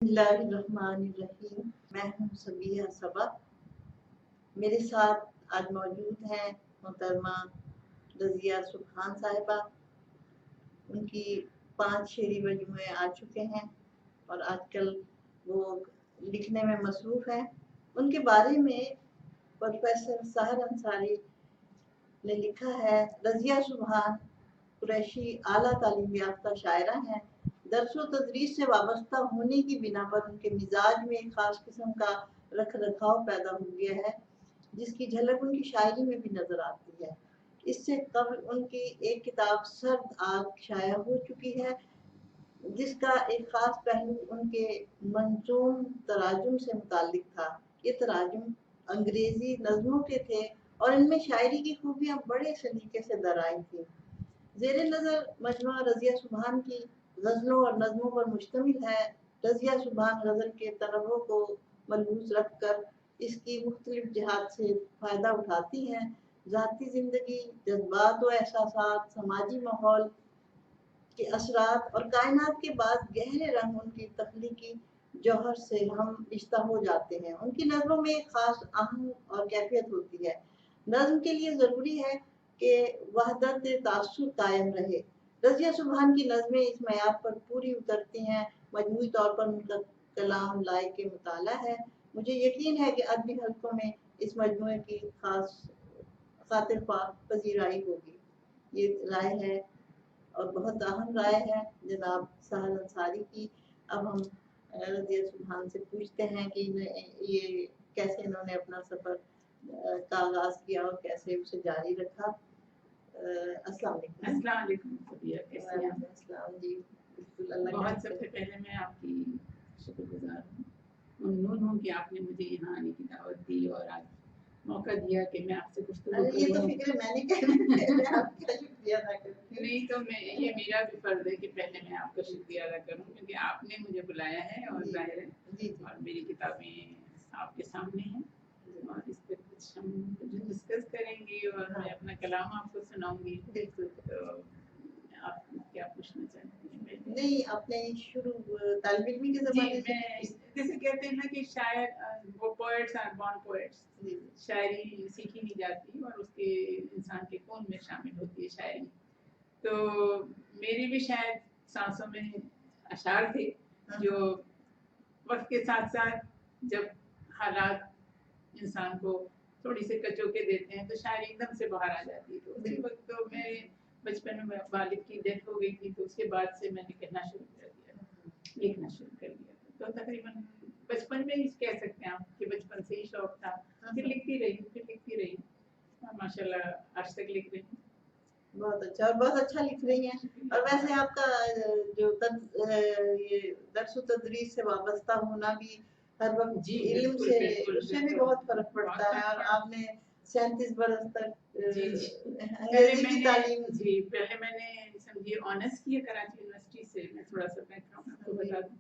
बिस्मिल्लाहिर्रहमानिर्रहीम। मैं हूँ सबिया सबा। मेरे साथ आज मौजूद हैं मोहतरमा रज़िया सुबहान साहिबा। उनकी 5 शेरी मजमूए आ चुके हैं और आजकल वो लिखने में मसरूफ़ हैं। उनके बारे में प्रोफेसर सहर अंसारी ने लिखा है, रज़िया सुबहान कुरैशी आला तालीम याफ्ता शायरा हैं। दरसो तदरीस से वाबस्ता होने की बिना पर उनके मिजाज में एक ख़ास किस्म का रख रखाव पैदा हो गया है, जिसकी झलक उनकी शायरी में भी नज़र आती है। इससे कबल उनकी एक किताब सर्द आग शाया हो चुकी है, जिसका एक ख़ास पहलू उनके मंजूम तराजुम से मुताल्लिक था। ये तराजुम अंग्रेज़ी नज़मों के थे और इनमें शायरी की खूबियाँ बड़े सलीके से दराई थी। ज़ेरे नज़र मजमुआ रज़िया सुबहान की गज़लों और नज़मों पर मुश्तमिल है। रज़िया सुबहान गज़ल के तनव्वुर को मलहूज़ रख कर इसकी मुख्तलिफ जिहात से फ़ायदा उठाती हैं। ज़ाती ज़िंदगी, जज्बात व एहसासात, समाजी माहौल के असरात और कायनात के बाद गहरे रंग उनकी तख्लीकी जौहर से हम रिश्ता हो जाते हैं। उनकी नज़मों में एक ख़ास आहंग और कैफियत होती है। नज़्म के लिए ज़रूरी है कि वहदत तासुर कायम रहे। रज़िया सुबहान की नज़में इस मयार पर पूरी उतरती हैं। मजमूई तौर पर उनका कलाम लायक मुताला है। मुझे यकीन है कि अदबी हलकों में इस मजमूए की खास खातिर पजीराई होगी। ये राय है और बहुत अहम राय है जनाब सहर अंसारी की। अब हम रज़िया सुबहान से पूछते हैं कि ये कैसे इन्होंने अपना सफ़र का आगाज़ किया और कैसे उसे जारी रखा। अस्सलाम वालेकुम सबिया, कैसे हैं? अस्सलाम जी, बिल्कुल अल्लाह बहुत सबसे पहले मैं आपकी शुक्रगुजार हूँ, ममनून हूँ कि आपने मुझे यहाँ आने की दावत दी और आज मौका दिया कि मैं आपसे गुफ्तगू करूँ। ये तो फिक्र मैंने मैं आपका शुक्रिया अदा करती हूँ। नहीं तो मैं ये मेरा भी फर्ज है कि पहले मैं आपका शुक्रिया अदा करूँ क्योंकि आपने मुझे बुलाया है और जाहिर है जी और मेरी किताबें आपके सामने हैं और इस पर कुछ हम डिस्कस करेंगे और मैं अपना कलाम आपको सुनाऊंगी। बिल्कुल। तो आप क्या पूछना चाहती हैं? नहीं, आपने शुरू तालिब इल्मी के ज़माने से जैसे कहते हैं ना कि शायर वो पोएट्स आर बॉर्न पोएट्स, शायरी सीखी नहीं जाती और उसके इंसान के खून में शामिल होती है शायरी। तो मेरी भी शायद सांसों में अशार थे जो वक्त के साथ साथ जब हालात इंसान को थोड़ी से कचोके देते हैं तो शायरी एकदम से बाहर आ जाती है। तो उसी वक्त तो मेरे बचपन में वालिद की डेथ हो गई थी तो उसके बाद से मैंने कहना शुरू कर दिया, लिखना शुरू कर दिया। तो तकरीबन बचपन में ही कह सकते हैं आप कि बचपन से ही शौक था। फिर लिखती रही और माशाल्लाह आज तक लिख रही हूँ। बहुत अच्छा और बहुत अच्छा लिख रही हैं। और वैसे आपका जो ये दर्स तदरीस से वाबस्ता होना भी हर वक्त इल्म से उससे भी बहुत फर्क पड़ता है और आपने 37 बरस तक पहले मैंने समझिए ऑनर्स किया कराची यूनिवर्सिटी से। मैं थोड़ा सा बैकग्राउंड आपको बता दूं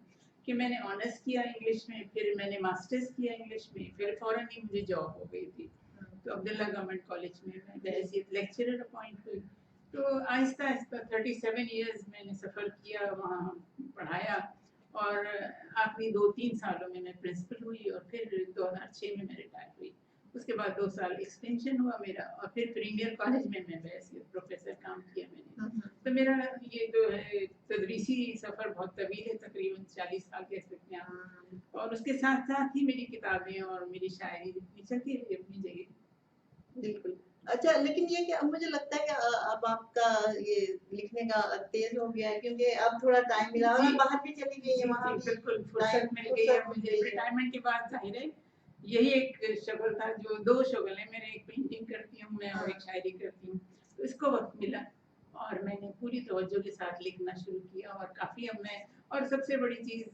कि मैंने ऑनर्स किया इंग्लिश में, फिर मैंने मास्टर्स किया इंग्लिश में, फिर फौरन ही मुझे जॉब हो गई थी। तो अब्दुल्ला गवर्नमेंट कॉलेज में मैं बहैसियत लेक्चरर अपॉइंट हुई। तो आहिस्ता आहिस्ता 37 इयर्स मैंने सफ़र किया, वहाँ पढ़ाया और आखिरी 2-3 सालों में मैं प्रिंसिपल हुई और फिर 2006 में मैं रिटायर हुई। उसके बाद 2 साल एक्सटेंशन हुआ मेरा और फिर प्रीमियर कॉलेज में मैं बहैसियत प्रोफेसर काम किया मैंने। तो मेरा ये जो है तदरीसी सफ़र बहुत तवील है, तकरीबन 40 साल कह सकते हैं आप। और उसके साथ साथ ही मेरी किताबें और मेरी शायरी चलती रही अपनी जगह। बिल्कुल। अच्छा, लेकिन ये कि अब मुझे लगता है कि अब आपका ये लिखने का तेज हो गया है क्योंकि अब थोड़ा टाइम मिला और बाहर भी चली गई है, वहाँ भी बिल्कुल फुर्सत मिल गई है मुझे। रिटायरमेंट के बाद जाहिर है यही एक शगल था, जो 2 शगल है मेरे, एक पेंटिंग करती हूँ मैं और एक शायरी करती हूँ। तो इसको वक्त मिला और मैंने पूरी तवज्जो के साथ लिखना शुरू किया और काफ़ी अब मैं और सबसे बड़ी चीज़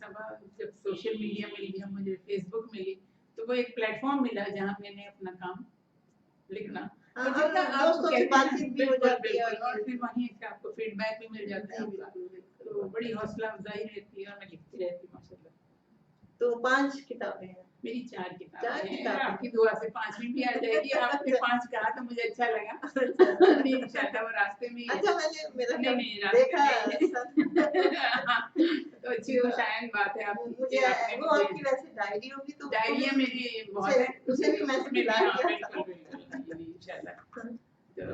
सबा जब सोशल मीडिया मिल गया मुझे, फेसबुक मिली, तो वो एक प्लेटफॉर्म मिला जहाँ मैंने अपना काम लिखना और जितना दोस्तों से बातचीत भी हो जाती है और फिर वहीं से आपको फीडबैक भी मिल जाता है, तो बड़ी हौसला अफजाई रहती है और मैं लिखती रहती हूँ माशाल्लाह। तो 5 किताबें हैं। मेरी 4 4 किताबें हैं, किताबें आपकी दुआ से 5वीं भी आ जाएगी। आपने 5 कहा तो मुझे अच्छा लगा। अच्छा नहीं इंशाल्लाह वो रास्ते में ही है। अच्छा मैंने मेरा नहीं ख्याल रास्ते देखा में ही है। ऐसा हाँ, तो अच्छी जो खुशायन बात है आपकी मुझे कि आपने वो मुझे आपकी वैसे डायरी होगी तो उसको डायरियाँ भी मेरी बहुत है, उसे भी मैं उसमें भी खिला हाँ दिया बिल्कुल बिल्कुल नहीं नहीं इंशाल्लाह। तो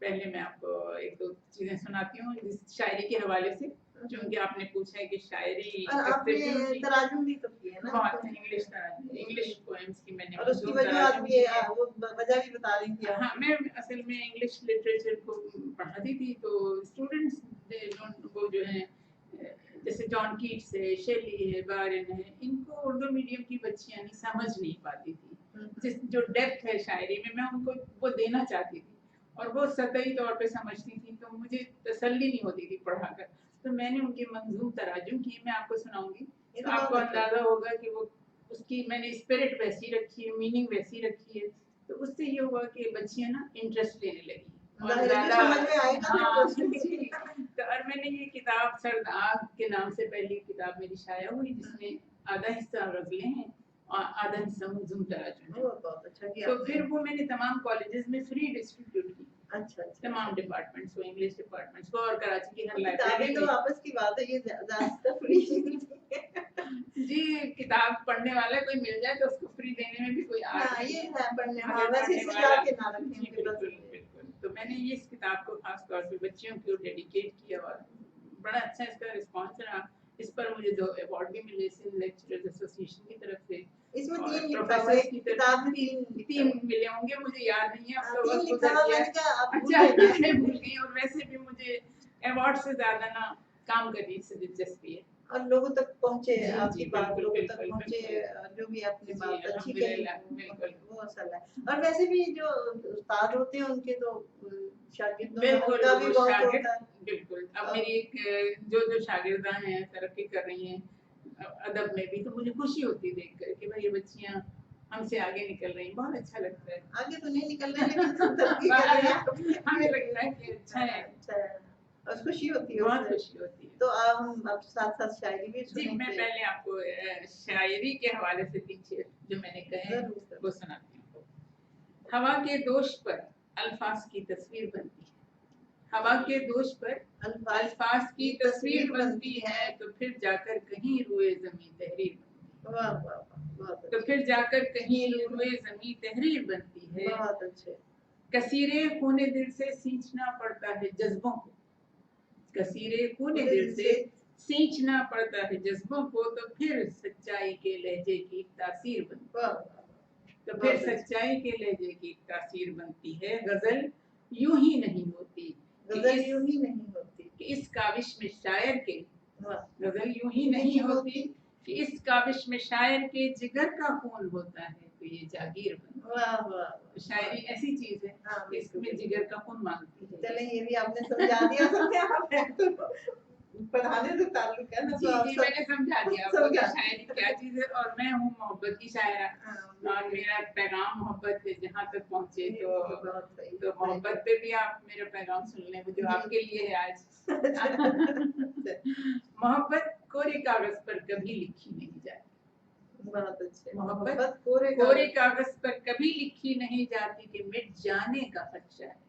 पहले मैं आपको एक दो चीजें सुनाती हूँ जिस शायरी के हवाले से, क्योंकि आपने पूछा है कि शायरी और करते आपने क्यों थी। तराजुम भी तो किए ना बहुत इंग्लिश तराजुम, इंग्लिश पोएम्स की मैंने और उसकी मंजूम वजह तराजुम आप ये किए हैं। वो वजह भी बता रही थी हाँ आप मैं असल में इंग्लिश लिटरेचर को पढ़ाती थी, तो स्टूडेंट्स वो जो है जैसे जॉन कीट्स है, शेली है, बायरन है, इनको उर्दू मीडियम की बच्चियां नहीं समझ नहीं पाती थी। जिस जो डेप्थ है शायरी में मैं उनको वो देना चाहती थी, और वो सतही तौर पे समझती थी, तो मुझे तसल्ली नहीं होती थी पढ़ाकर। तो मैंने उनके मंजूम तराजुम किए, मैं आपको सुनाऊंगी ये तो तो आपको बहुत अच्छा अंदाजा होगा कि वो उसकी मैंने स्पिरिट वैसी रखी है, मीनिंग वैसी रखी है। तो उससे ये हुआ कि बच्चियां ना इंटरेस्ट लेने लगी और ज़ाहिर है जो ज्यादा समझ में आएगा फिर हाँ तो जी। तो और मैंने ये किताब सर्द आग के नाम से पहली किताब मेरी शाया हुई, जिसमें आधा हिस्सा गजलें हैं और आधा हिस्सा मंजूम तराजुम है। वो बहुत अच्छा किया तो आपने फिर वो मैंने तमाम कॉलेजेस में फ्री डिस्ट्रीब्यूट की, अच्छा अच्छा तमाम डिपार्टमेंट्स को, इंग्लिश डिपार्टमेंट्स को, और कराची की हर किताबें लाइब्रेरी तो में। आपस की बात है ये ज्यादातर फ्री जी किताब पढ़ने वाला कोई मिल जाए तो उसको फ्री देने में भी कोई आड़ हाँ नहीं ये है। है पढ़ने हाँ अगर वैसे पढ़ने सजा वाला के ना रखें जी उनके पास बिल्कुल बिल्कुल। तो मैंने ये इस किताब को खास तौर पे बच्चियों को डेडिकेट किया और बड़ा अच्छा इसका रिस्पांस रहा। इस पर मुझे 2 अवार्ड भी मिले सिंध लेक्चरर्स एसोसिएशन की तरफ से, इसमें और 3 लिखा हुआ है प्रोफेसर्स एक की किताब तरफ में से 3 लिखा 3 हुआ मिले होंगे, मुझे याद नहीं है अब तो 3 वक्त लिखा गुजर हुआ गया। मैंने कहा आप भूल अच्छा गए मैं भूल गई, और वैसे भी मुझे अवार्ड से ज्यादा ना काम करने से दिलचस्पी है। और लोगों तक पहुंचे जी, आपकी जी, बात बिल्कुल, लोगों तक बिल्कुल, पहुंचे बिल्कुल। जो भी आपने जी, बात अच्छी कही अल्हम्दुलिल्लाह, बिल्कुल। वो असल है और वैसे भी जो उस्ताद होते हैं उनके तो शागिर्दों में बिल्कुल उनका भी वो बहुत शागिर्द होता है बिल्कुल। अब मेरी एक जो शागिर्दा हैं तरक्की कर रही हैं अदब में भी, तो मुझे खुशी होती है देखकर कि भाई ये बच्चियां हमसे आगे निकल रही हैं, बहुत अच्छा लगता है। आगे तो नहीं निकल रहे लेकिन तरक्की कर रहे हैं हमें लगता है कि अच्छा है, अच्छा है और खुशी होती है बहुत उससे खुशी होती है। तो हम अब साथ साथ शायरी भी जी मैं सुनेंगे पहले आपको शायरी के हवाले से पीछे जो मैंने कहे हैं जरूर वो सुनाती हूँ। हवा के दोष पर अल्फाज की तस्वीर बनती है, हवा के दोष पर अल्फाज की तस्वीर बनती है, तो फिर जाकर कहीं रुए ज़मीं तहरीर बनती है। वाह वाह वाह बहुत तो अच्छे फिर जाकर कहीं रुए ज़मीं तहरीर बनती है। बहुत अच्छे कसीरे खूने दिल से सींचना पड़ता है जज्बों को, कसीरे खूने दिल से सींचना पड़ता है जज्बों को, तो फिर सच्चाई के लहजे की तासीर बनती है। तो फिर सच्चाई के लहजे की तासीर बनती है। गजल यूं ही नहीं होती गजल यूं ही नहीं होती कि इस काविश में शायर के, वाह गजल यूं ही नहीं होती कि इस काविश में शायर के जिगर का खून होता है, तो ये जागीर बनती है। वाह वाह तो शायरी ऐसी चीज है हाँ कि इसमें जिगर का खून मांगती है। चले ये भी आपने समझा दिया तो पढ़ाने से ताल्लुक है ना जी जी मैंने समझा दिया आपको कि शायरी क्या चीज है, और मैं हूँ मोहब्बत की शायरा, और मेरा पैगाम मोहब्बत है जहाँ तक पहुँचे। तो मोहब्बत पे भी आप मेरा पैगाम सुन लें जो आपके लिए है आज। मोहब्बत कोरे कागज पर कभी लिखी नहीं जाती, बहुत अच्छे मोहब्बत कोरे कोरे कागज पर कभी लिखी नहीं जाती कि मिट जाने का खदशा है।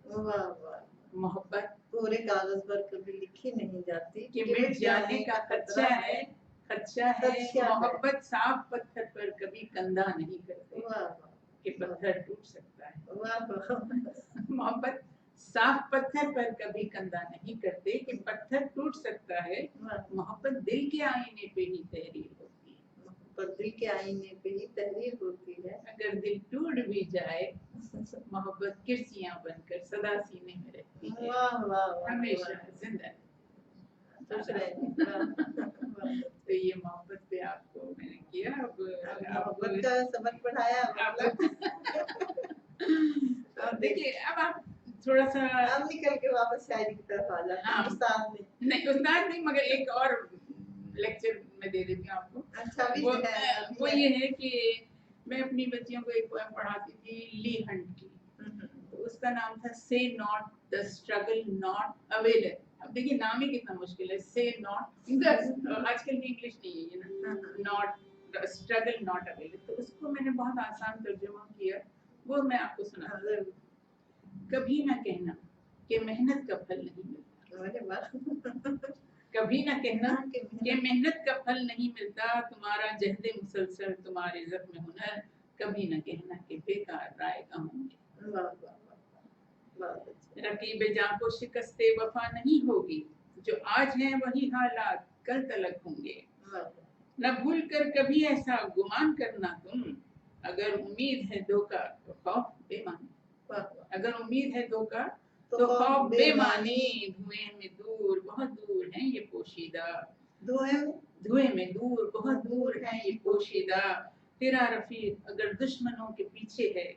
वाह वाह मोहब्बत कोरे कागज पर कभी लिखी नहीं जाती कि मिट जाने का खदशा है, खदशा है। मोहब्बत साफ पत्थर पर कभी कंधा नहीं करती कि पत्थर टूट सकता है। मोहब्बत साफ पत्थर पर कभी कंधा नहीं करते कि पत्थर टूट सकता है। मोहब्बत दिल के आईने पे ही तहरीर होती है, पर दिल के आईने पे ही तहरीर होती है। अगर दिल टूट भी जाए मोहब्बत किरसियां बनकर सदा सीने में रहती है, वाह वाह हमेशा जिंदा। तो ये मोहब्बत पे आपको मैंने किया। अब मोहब्बत का सबक पढ़ाया देखिए अब आप थोड़ा सा अब निकल के वापस शायरी की तरफ आ जाते हैं। उस्ताद नहीं मगर एक और लेक्चर में दे देती हूँ आपको। अच्छा वो ये है कि मैं अपनी बच्चियों को एक पोएम पढ़ाती थी ली हंट की, तो उसका नाम था से not the struggle not available. अब देखिए नाम ही कितना मुश्किल है, से नॉट, आजकल की इंग्लिश नहीं है ये ना, नॉट स्ट्रगल नॉट अवेलेबल, तो उसको मैंने बहुत आसान तर्जुमा किया, वो मैं आपको सुना। कभी ना कहना कि मेहनत का फल नहीं मिलता, कभी ना कहना कि मेहनत का फल नहीं मिलता, तुम्हारा जहद मुसलसल तुम्हारे जख्म हुनर, कभी ना कहना कि बेकार रायगा होंगे। रकीब जां को शिकस्ते वफा नहीं होगी, जो आज हैं वही हालात कल तलक होंगे। न भूल कर कभी ऐसा गुमान करना तुम, अगर उम्मीद है धोखा तो खौफ बेमानी, अगर उम्मीद है धोखा तो खौफ बेमानी। धुएं में दूर बहुत दूर है ये पोशीदा, धुएं में दूर बहुत दूर है ये पोशीदा। तेरा रफीक अगर दुश्मनों के पीछे है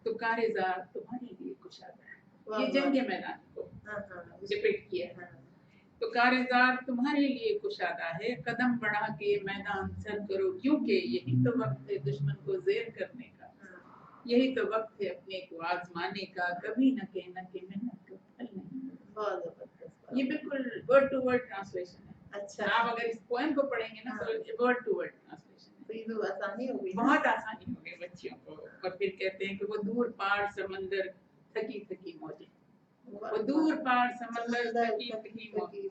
तो कारेजार तुम्हारे लिए कुशादा है। ये जंग के मैदान को डिपिक्ट किया है। तो कारेजार तुम्हारे लिए कुशादा है, कदम बढ़ा के मैदान सर करो, क्योंकि यही तो वक्त है दुश्मन को ज़ेर करने का, यही तो वक्त है अपने को आजमाने का, कभी न कहना कि मेहनत का फल नहीं। ये बिल्कुल वर्ड टू वर्ड ट्रांसलेशन है। अच्छा, आप अगर इस पोएम को पढ़ेंगे ना तो वर्ड टू वर्ड ट्रांसलेशन है, तो ये तो आसानी हो गई, बहुत आसानी हो गई बच्चियों को। और फिर कहते हैं कि वो दूर पार समंदर थकी थकी मौजें, वो दूर पार समंदर थकी थकी मौजें,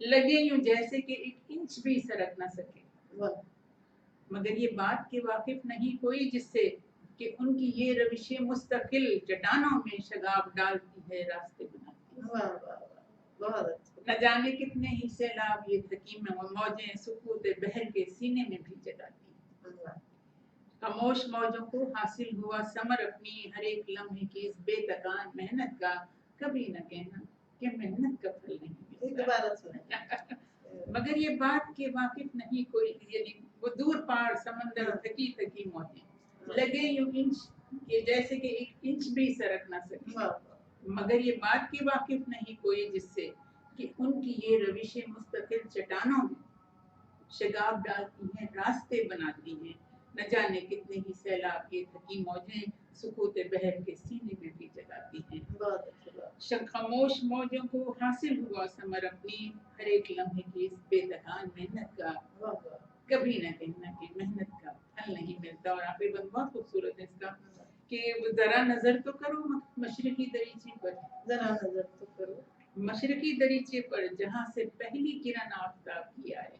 लगे यूं जैसे कि एक इंच भी सरक न सके, मगर ये बात के वाकिफ नहीं कोई जिससे कि उनकी ये रविशें मुस्तकिल चट्टानों में शगाब डालती है, रास्ते बनाती है। बहुत अच्छा। न जाने कितने ही सैलाब ये थकी में मौजें सुकूत बहर के सीने में भी जगाती है। खामोश मौजों को हासिल हुआ समर अपनी, हर एक लम्हे की इस बेतकान मेहनत का, कभी न कहना कि मेहनत का फल नहीं मिलता। मगर ये बात के वाकिफ नहीं कोई, यानी वो दूर पार समंदर थकी थकी मौजें, लगे यूं इंच के जैसे कि एक इंच भी सरक ना सके, मगर ये बात के वाकिफ नहीं कोई जिससे कि उनकी ये रविशें मुस्तकिल चट्टानों में शगाब डालती हैं, रास्ते बनाती हैं। न जाने कितने ही सैलाब ये थकी मौजें सुकूत बहर के सीने में भी जगाती हैं। खामोश मौजों को हासिल हुआ समर अपनी, हर एक लम्हे की इस बेतकान मेहनत का, कभी न कहना कि मेहनत का फल नहीं मिलता। और आखिरी बंद बहुत खूबसूरत है इसका कि जरा नजर तो करो मशरिकी दरीचे पर, जरा नजर तो करो मशरिकी दरीचे पर, जहाँ से पहली किरण आफताब की आए।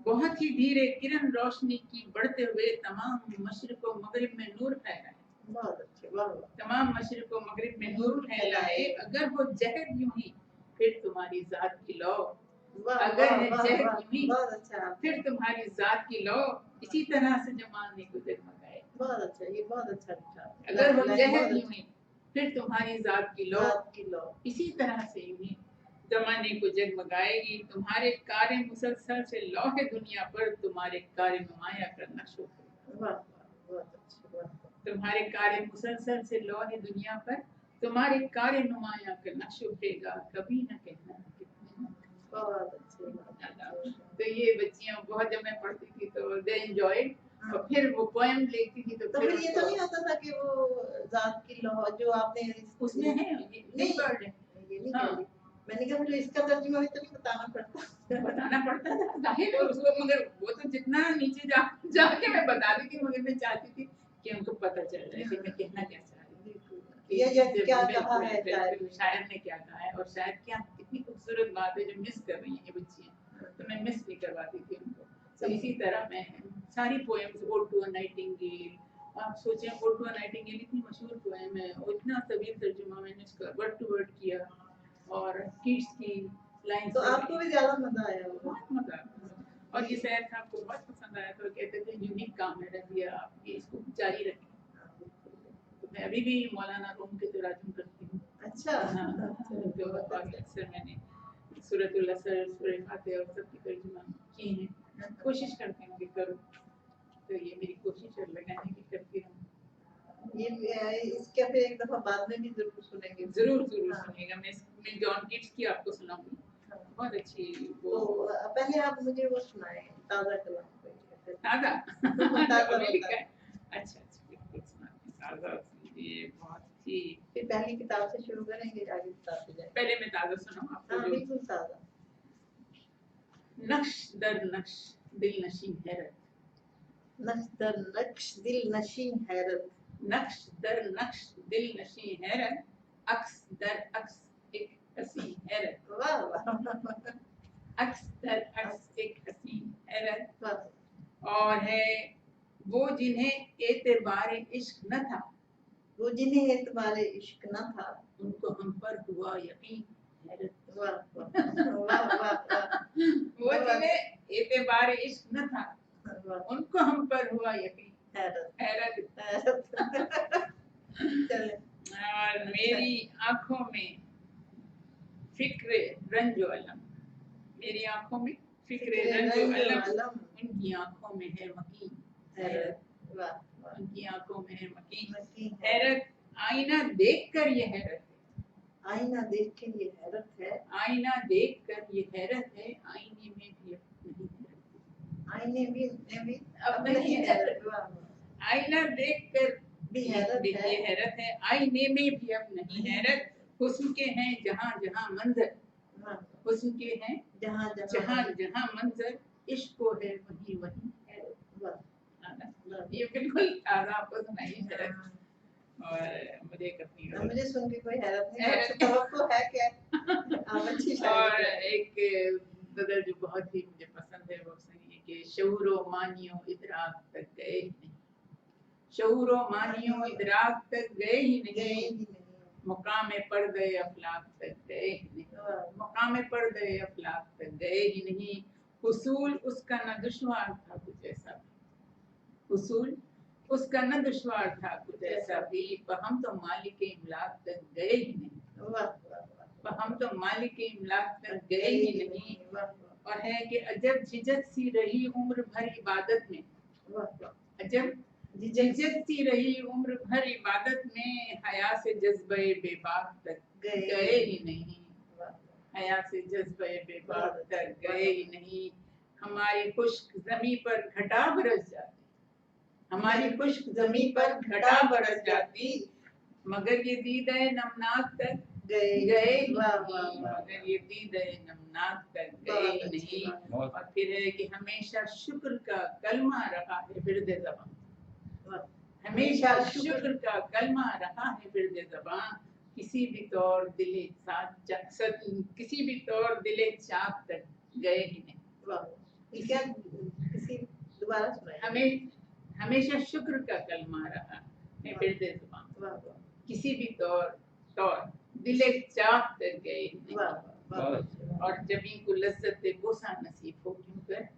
बहुत ही धीरे किरण रोशनी की बढ़ते हुए तमाम मशरिक व मगरिब में नूर फैलाए, बहुत अच्छे, तमाम मशरिक व मगरिब में नूर फैलाए। अगर वो जहद यूं ही फिर तुम्हारी जात की लौ, अगर है जहद यूं ही फिर तुम्हारी जात की लौ, इसी तरह से जमाने को जगमगाए। बहुत अच्छा, ये बहुत अच्छा लिखा। अगर वो जहद यूं ही फिर तुम्हारी जात की लौ, इसी तरह से यूं ही जमाने को जगमगाएगी। तुम्हारे कार्य मुसलसल से लौहे दुनिया पर तुम्हारे कार्य नुमाया करना शुरू होगा। तुम्हारे कार्य मुसलसल से लौहे दुनिया पर तुम्हारे कार्य नुमाया करना शुरू होगा, कभी न कहना बहुत अच्छे। तो ये बच्चियां बहुत, जब मैं पढ़ती थी तो दे एंजॉयड, और फिर वो पोएम लिखती थी तो फिर ये तो नहीं होता था कि वो जात की लौ जो आपने उसमें है, नहीं वर्ड है, ये नहीं कहती। मैंने कहा मुझे इसका तर्जुमा भी तो नहीं बताना पड़ता था जाहिर है उसको, मगर वो तो जितना नीचे जाके मैं बता दी थी, मगर मैं चाहती थी कि उनको पता चल जाए कि मैं कहना क्या चाह रही हूँ, ये क्या कहा है शायर ने, क्या कहा है, और शायद क्या कितनी खूबसूरत बात है जो मिस कर रही हैं ये बच्चियां, तो मैं मिस नहीं करवाती थी उनको। तो इसी तरह मैं सारी poems, ode to a nightingale, आप सोचें ओड टू अ नाइटिंगेल इतनी मशहूर पोएम है और इतना तवील तर्जुमा मैंने इसका वर्ड टू वर्ड किया, और किड्स की लाइन, तो आपको भी ज्यादा मजा आया होगा। बहुत मजा आया, और ये शायद आपको बहुत पसंद आया, तो कहते थे यूनिक काम है रबिया, आप ये इसको जारी रखें। तो मैं अभी भी मौलाना रूम के तराजुम करती हूँ। अच्छा, हाँ, तो अक्सर मैंने सूरतुल असर, सूरह फातिहा और सब की तर्जुमा की हैं, कोशिश करती हूँ कि करूँ, तो ये मेरी कोशिश है लगाने की करती हूँ। ये इसके फिर एक दफा बाद में भी जरूर सुनेंगे, जरूर सुनेगा। मैं जॉन कीट्स की आपको सुनाऊंगी, बहुत अच्छी वो। तो पहले आप मुझे वो सुनाएं, ताज़ा कलाम पे। ताज़ा लिखा है, अच्छा बिल्कुल सुनाते हैं ताज़ा। ये बहुत ही, फिर पहली किताब से शुरू करेंगे, आगे किताब पे जाएंगे। पहले मैं ताज़ा सुनाऊं आपको। हाँ बिल्कुल ताज़ा। नक्श दर नक्श दिल नशीं हैरत, नक्श दर नक्श दिल नशीं हैरत, नक्श दर नक्श दिल नशीं हैरत, अक्स दर अक्स एक हसी हैरत, वाह वाह अक्स दर अक्स एक हसी हैरत। वाह। और है वो जिन्हें एतबार इश्क न था, वो जिन्हें एतबार इश्क न था, उनको हम पर हुआ यकीन हैरत। वाह वाह वाह वाह वाह वो जिन्हें एतबार इश्क न था, वाह, उनको हम पर हुआ यकीन हैरत हैरत। हैरत। चले और मेरी आंखों में फिक्र रंजो अलम, मेरी आंखों में फिक्र रंजो अलम, उनकी आंखों में है मकीन हैरत। वाह वाह, उनकी आंखों में है मकीन मकीन हैरत। आईना देखकर ये हैरत है, आईना देख के ये हैरत है, आईना देखकर ये हैरत है, आईने में भी अब नहीं हैरत, आईने भी अब नहीं हैरत। वाह वाह, आईना देखकर भी हैरत ये है, हैरत है, आईने में भी अब नहीं हैरत। हुस्न के हैं जहाँ जहाँ मंजर, वाह, हुस्न के हैं जहाँ जहाँ जहाँ मंजर, इश्क को है वहीं वहीं हैरत। वाह, ये बिल्कुल ताज़ा आपको सुनाई हैरत। और मुझे कभी मुझे सुन के कोई हैरत नहीं, आपसे तवक्को है क्या? आप अच्छी और शायरी है। एक गज़ल जो बहुत ही मुझे पसंद है वो सही है कि शऊरो मानियो इदराक तक गए ही नहीं, शऊरो मानियो इदराक तक गए ही गए नहीं, ही नहीं, मकाम पर्दे अफलाक तक गए ही नहीं, मकाम पर्दे अफलाक तक गए ही नहीं। हुसूल उसका न दुश्वार था कुछ ऐसा भी, हुसूल उसका न दुश्वार था कुछ ऐसा भी, पर हम तो मालिक इमलाक तक गए ही नहीं, वाह वाह वाह, पर हम तो मालिक इमलाक तक गए ही नहीं। वाह वाह, और है कि अजब झिझक सी रही उम्र भर इबादत में, वाह वाह, अजब झिझक सी रही उम्र भर इबादत में, हया से जज्बे बेबाक तक गए ही नहीं, हया से जज्बे बेबाक तक गए ही नहीं। हमारी खुश्क ज़मीं पर घटा बरस जाती, हमारी खुश्क ज़मीं पर घटा बरस जाती, मगर ये दीदे नमनाक तक गए ही नहीं, मगर ये दीदे नमनाक तक गए ही नहीं। और फिर है कि हमेशा शुक्र का कलमा रहा है बिर्दे ज़बान, हमेशा शुक्र का कलमा रहा है बिर्दे ज़बान, किसी भी तौर दिले साथ किसी भी तौर दिले चाक तक गए ही नहीं। वाह, क्या किसी दोबारा सुनाइए। हमेशा शुक्र का कलमा रहा है बिर्दे ज़बान, वाह वाह, किसी भी तौर दिले चाक तक गए ही नहीं। वाह वाह, और जबी को लज्जत बोसा नसीब हो क्यों कर,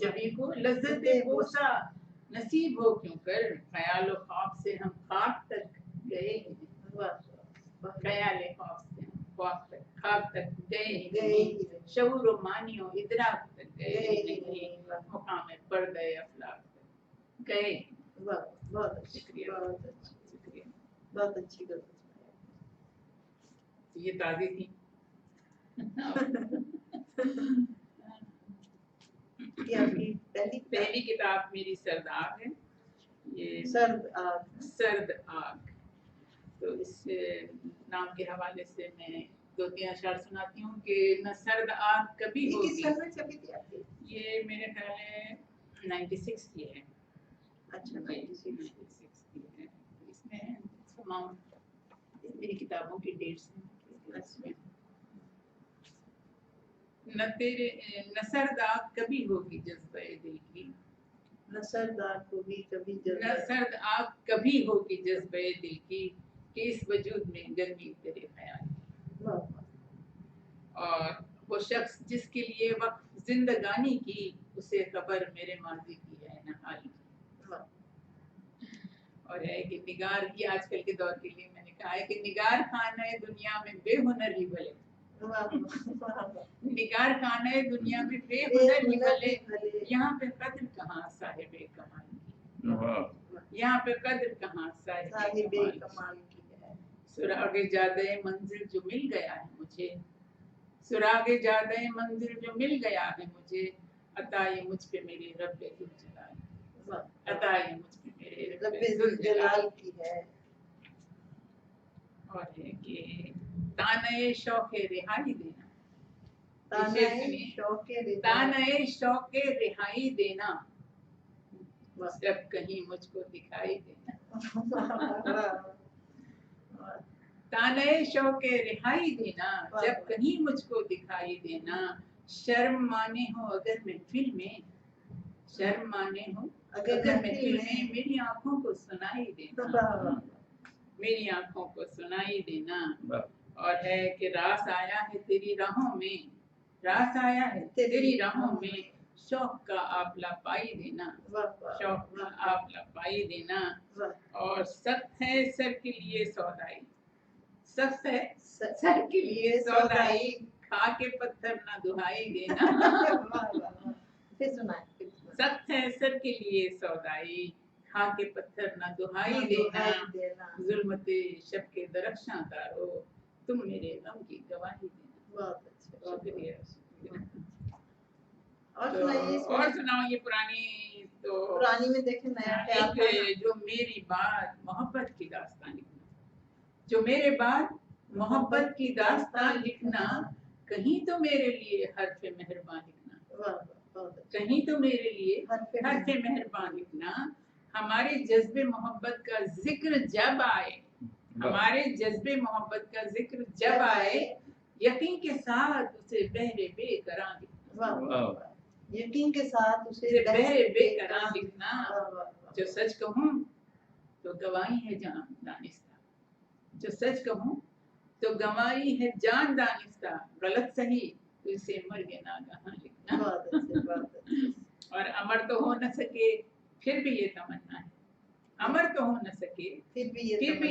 जबी को लज्जत बोसा नसीब हो क्यों कर, ख्याल ख्वाब से हम ख्वाब तक गए ही नहीं, ख्याल ख्वाब से हम ख्वाब तक गए ही नहीं, शऊर मानियो इदराक तक गए ही नहीं, मुकाम पर्दे अफलाक तक गए। वाह, बहुत अच्छी, शुक्रिया, बहुत अच्छी, शुक्रिया। बहुत अच्छी गज़ल ये ताज़ी थी। ये आपकी पहली किताब मेरी सर्द आग है, ये सर्द आग। तो इस नाम के हवाले से मैं दो तीन अशआर सुनाती हूँ कि न सर्द आग कभी होगी। किस साल में छपी थी आपकी? ये मेरे ख्याल है 96 की है। अच्छा, 96 की है। इसमें तमाम मेरी किताबों की डेट्स हैं। न सर्द आग कभी होगी जज्बे दिल की, न सर्द आग होगी कभी न सर्द आग कभी होगी जज्बे दिल की, कि इस वजूद में गर्मी तेरे ख्याल की। और वो शख्स जिसके लिए वक्त जिंदगानी की, उसे खबर मेरे माजी की है न हाल की। और है कि निगार की आजकल के दौर के लिए मैंने कहा है कि निगार खाने दुनिया में बेहुनर ही भले, निगार खाने दुनिया में बेहुनर ही भले, यहाँ पे कद्र कहाँ साहिबे कमाल की, यहाँ पे कद्र कहाँ साहिबे कमाल की है। सुरागे जादे मंजिल जो मिल गया है मुझे, सुरागे जादे मंजिल जो मिल गया है मुझे, अताए मुझ पे मेरे रब्बे जुल जलाल, अताए मुझ पे मेरे रब्बे जुल जलाल की है। और है कि ताने शौक़े रिहाई देना, तानाए शौक तानाए शौक के रिहाई देना, जब कहीं मुझको दिखाई देना। तानाए शौक के रिहाई देना, जब कहीं मुझको दिखाई देना। शर्म माने हो अगर महफिल में, शर्म माने हो अगर महफिल में, मेरी आंखों को सुनाई देना, मेरी आंखों को सुनाई देना। और है कि रास आया है तेरी राहों में, रास आया है तेरी राहों में, शौक का आपला पाई देना, शौक का आपला पाई देना। और सख्त है सर के लिए सौदाई, सख्त है सर के लिए सौदाई, खा के पत्थर ना दुहाई देना। फिर सुनाए। सख्त है सर के लिए सौदाई, खा के पत्थर ना दुहाई देना। जुल्मते शब के दरख्शां तारो, तुम मेरे गम की गवाही देना। बहुत अच्छा, शुक्रिया। और सुनाइए। और सुनाओ ये पुरानी, तो पुरानी में देखें नया क्या था। जो मेरी बात मोहब्बत की दास्तान लिखना, जो मेरे बाद मोहब्बत की दास्तान लिखना, कहीं तो मेरे लिए हर्फ मेहरबान लिखना, कहीं तो मेरे लिए हर्फ मेहरबान लिखना। हमारे जज्बे मोहब्बत का जिक्र जब आए, हमारे जज्बे मोहब्बत का जिक्र जब आए, यकीन के साथ उसे बहरे बेकरार लिखना, यकीन के साथ उसे बहरे बेकरार लिखना। जो सच कहूँ तो गवाही है जान दानिस्ता, जो सच कहूँ तो गवाही है जान दानिस्ता, गलत सही तो इसे मर्गे नागहां लिखना। और अमर तो हो न सके फिर भी ये तमन्ना है, अमर तो हो न सके फिर भी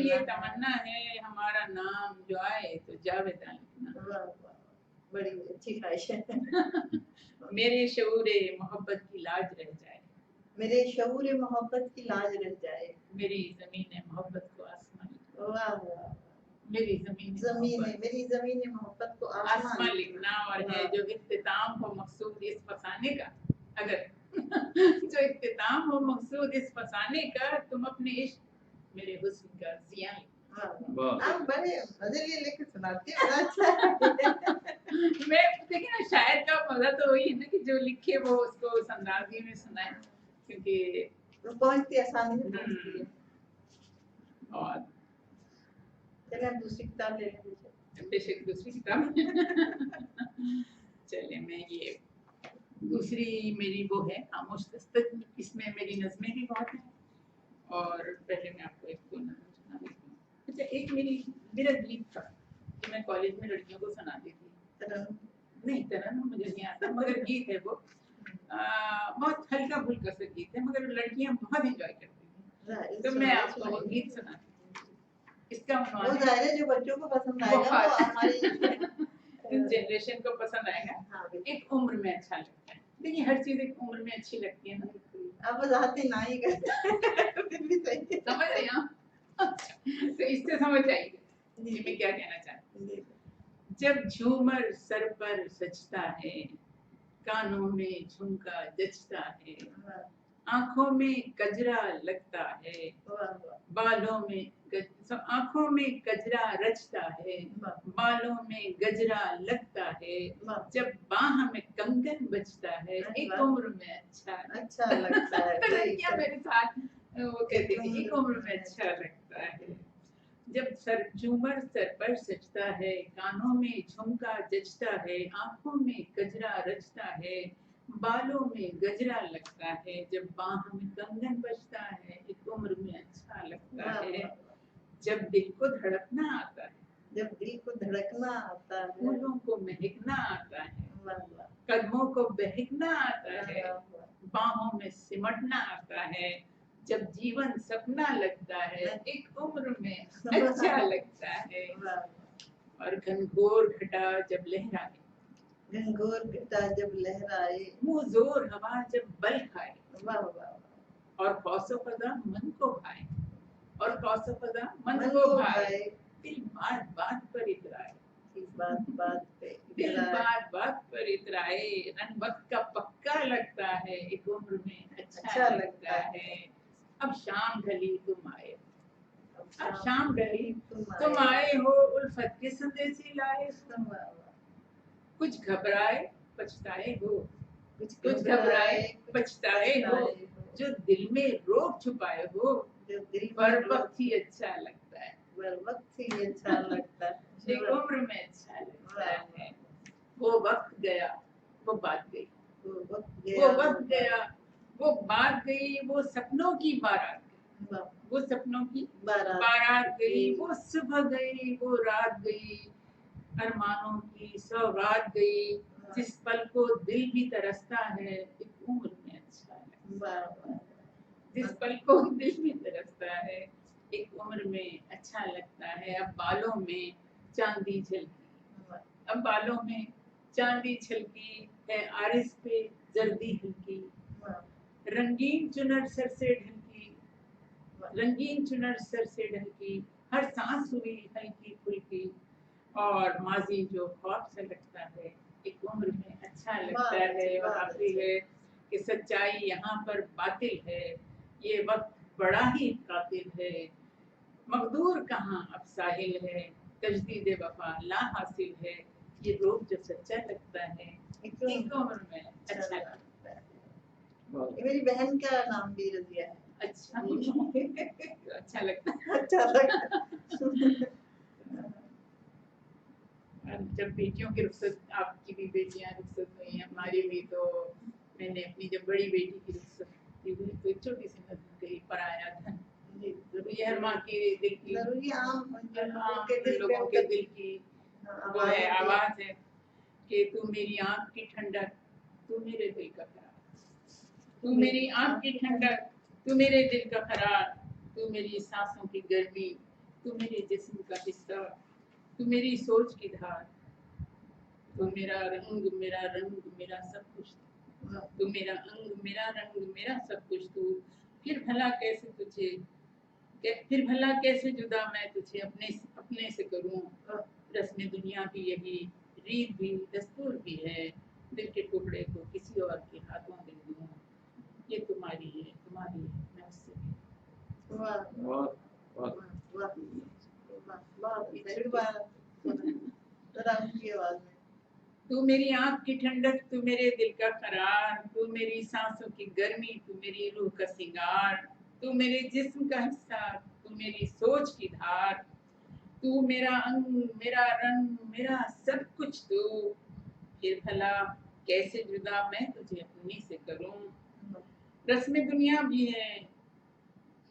ये तमन्ना है, हमारा नाम जो आए तो जावेदा लिखना। बड़ी अच्छी ख्वाहिश है। मेरे शऊरे मोहब्बत की लाज रह जाए, मेरे शऊरे मोहब्बत की लाज रह जाए, मेरी ज़मीन मोहब्बत को आसमान लिखना। वाह वाह, मेरी ज़मीन मेरी ज़मीन मोहब्बत को आसमान लिखना। और है जो इख्तिताम हो मकसूद इस फसाने का, अगर जो इख्तिताम हो मकसूद इस फसाने का, तुम अपने इश्क मेरे हुस्न का ज़िया लिखना। आप बड़े मजे लेके सुनाते हैं, बड़ा अच्छा। मैं देखिए ना, शायर का मजा तो वही है ना कि जो लिखे वो उसको उस अंदाज़ी में सुनाए, क्योंकि पहुंचती आसानी से पहुंचती है। और चलिए हम दूसरी किताब ले लेंगे। बेशक दूसरी किताब। चलिए मैं ये दूसरी मेरी वो है खामोश दस्तक, इसमें मेरी नज़में भी बहुत हैं। और पहले मैं आपको एक दो नज़म सुना देती हूँ। अच्छा, एक मेरा गीत था कि मैं कॉलेज में लड़कियों को सुनाती थी। नहीं, तरन्नुम मुझे नहीं आता, मगर गीत है वो। बहुत हल्का फुल्का सा गीत है, मगर लड़कियां बहुत एंजॉय करती थी, तो मैं आपको वो गीत सुनाती हूँ। इसका उन्वान है जो बच्चों को पसंद आएगा, वो हमारी इस जनरेशन को पसंद आएगा। एक उम्र में अच्छा लगता है, देखिए हर चीज एक उम्र में अच्छी लगती है ना। अब वजाहतें ना ही करते फिर भी सही समझ रहे हैं आप? तो इससे समझ आएगी कि मैं क्या कहना चाहती हूँ। जब झूमर सर पर सजता है, कानों में झुमका जचता है, आंखों में कजरा लगता है, बालों में आंखों में कजरा रचता है, बालों में गजरा लगता है, जब बाह में कंगन बजता है, एक उम्र में अच्छा लगता है। लड़कियां मेरे साथ वो कहती थी एक उम्र में अच्छा लगता है। जब झूमर सर पर सजता है, कानों में झुमका जचता है, आंखों में गजरा रचता है, बालों में गजरा लगता है, जब बाह में कंगन बजता है, एक उम्र में अच्छा लगता है। जब दिल को धड़कना आता है, जब दिल को धड़कना आता है, फूलों को महकना आता है, कदमों को बहकना आता है, बाहों में सिमटना आता है, जब जीवन सपना लगता है, एक उम्र में अच्छा लगता है। और घनघोर घटा जब लहराए, घनघोर घटा जब लहराए, मुँह जोर हवा जब बल खाए, और खौसो फज़ा मन को भाए, और खौसो फज़ा मन को भाए, दिल बात बात पर इतराए, बात बात पे दिल बात बात पर इतराए, रंग वक्त का पक्का लगता है, एक उम्र में अच्छा लगता है। अब शाम ढली तुम आए, अब शाम ढली तुम आए हो, उल्फत के संदेश लाए, कुछ घबराए पछताए हो, कुछ घबराए पछताए हो, जो दिल में रोक छुपाए हो, जो दिल पर वक्त ही अच्छा लगता है, पर वक्त ही अच्छा लगता है, एक उम्र में अच्छा लगता है। वो वक्त गया वो बात गई, वो वो वक्त गया वो बात गई, वो सपनों की बारात गई, वो सपनों की बारात गई, वो सुबह गई वो रात गई, अरमानों की सौगात गई, जिस पल को दिल भी तरसता है, एक उम्र में अच्छा लगता है, जिस पल को दिल भी तरसता है, एक उम्र में अच्छा लगता है। अब बालों में चांदी झलकी, अब बालों में चांदी छलकी है, आरिस पे जर्दी हल्की, रंगीन चुनर सर से ढलकी, रंगीन चुनर सर से ढलकी, हर सांस हुई हल्की फुल्की, और माजी जो ख्वाब से लगता है, एक उम्र में अच्छा लगता है। और आखिरी है कि सच्चाई यहाँ पर बातिल है, ये वक्त बड़ा ही कातिल है, मकदूर कहाँ अब साहिल है, तजदीद वफा ला हासिल है, ये रूप जो सच्चा लगता है, एक उम्र में अच्छा लगता है। मेरी बहन का नाम भी रजिया है। अच्छा अच्छा लगता है, अच्छा लगता है। जब बेटियों की रुखसत, आपकी भी बेटियां रुखसत हुई, हमारी भी, तो मैंने अपनी जब बड़ी बेटी की रुखसत की हुई तो एक छोटी सी नजर गई पराया धन, ये हर माँ की दिल की, लोगों के दिल की वो है आवाज है कि तू मेरी आँख की ठंडक, तू मेरे दिल का करार, तू मेरी आँख की ठंडक, तू मेरे दिल का करार, तू मेरी सांसों की गर्मी, तू मेरे जिस्म का हिस्सा, तू मेरी सोच की धार, तू मेरा रंग मेरा सब कुछ, तू मेरा अंग मेरा रंग मेरा सब कुछ तू, फिर भला कैसे जुदा मैं तुझे अपने से करूं, रस्म दुनिया भी यही, रीत भी दस्तूर भी है, दिल के टुकड़े को किसी और के हाथों दे दूं, ये तुम्हारी है मैं उससे तू मेरी आँख की ठंडक, तू मेरे दिल का करार, तू मेरी सांसों की गर्मी, तू मेरी रूह का सिंगार, तू मेरे जिस्म का हिस्सा, तू मेरी सोच की धार, तू मेरा अंग मेरा रंग मेरा सब कुछ तू, फिर भला कैसे जुदा मैं तुझे अपनी से करूं, रस्म दुनिया भी है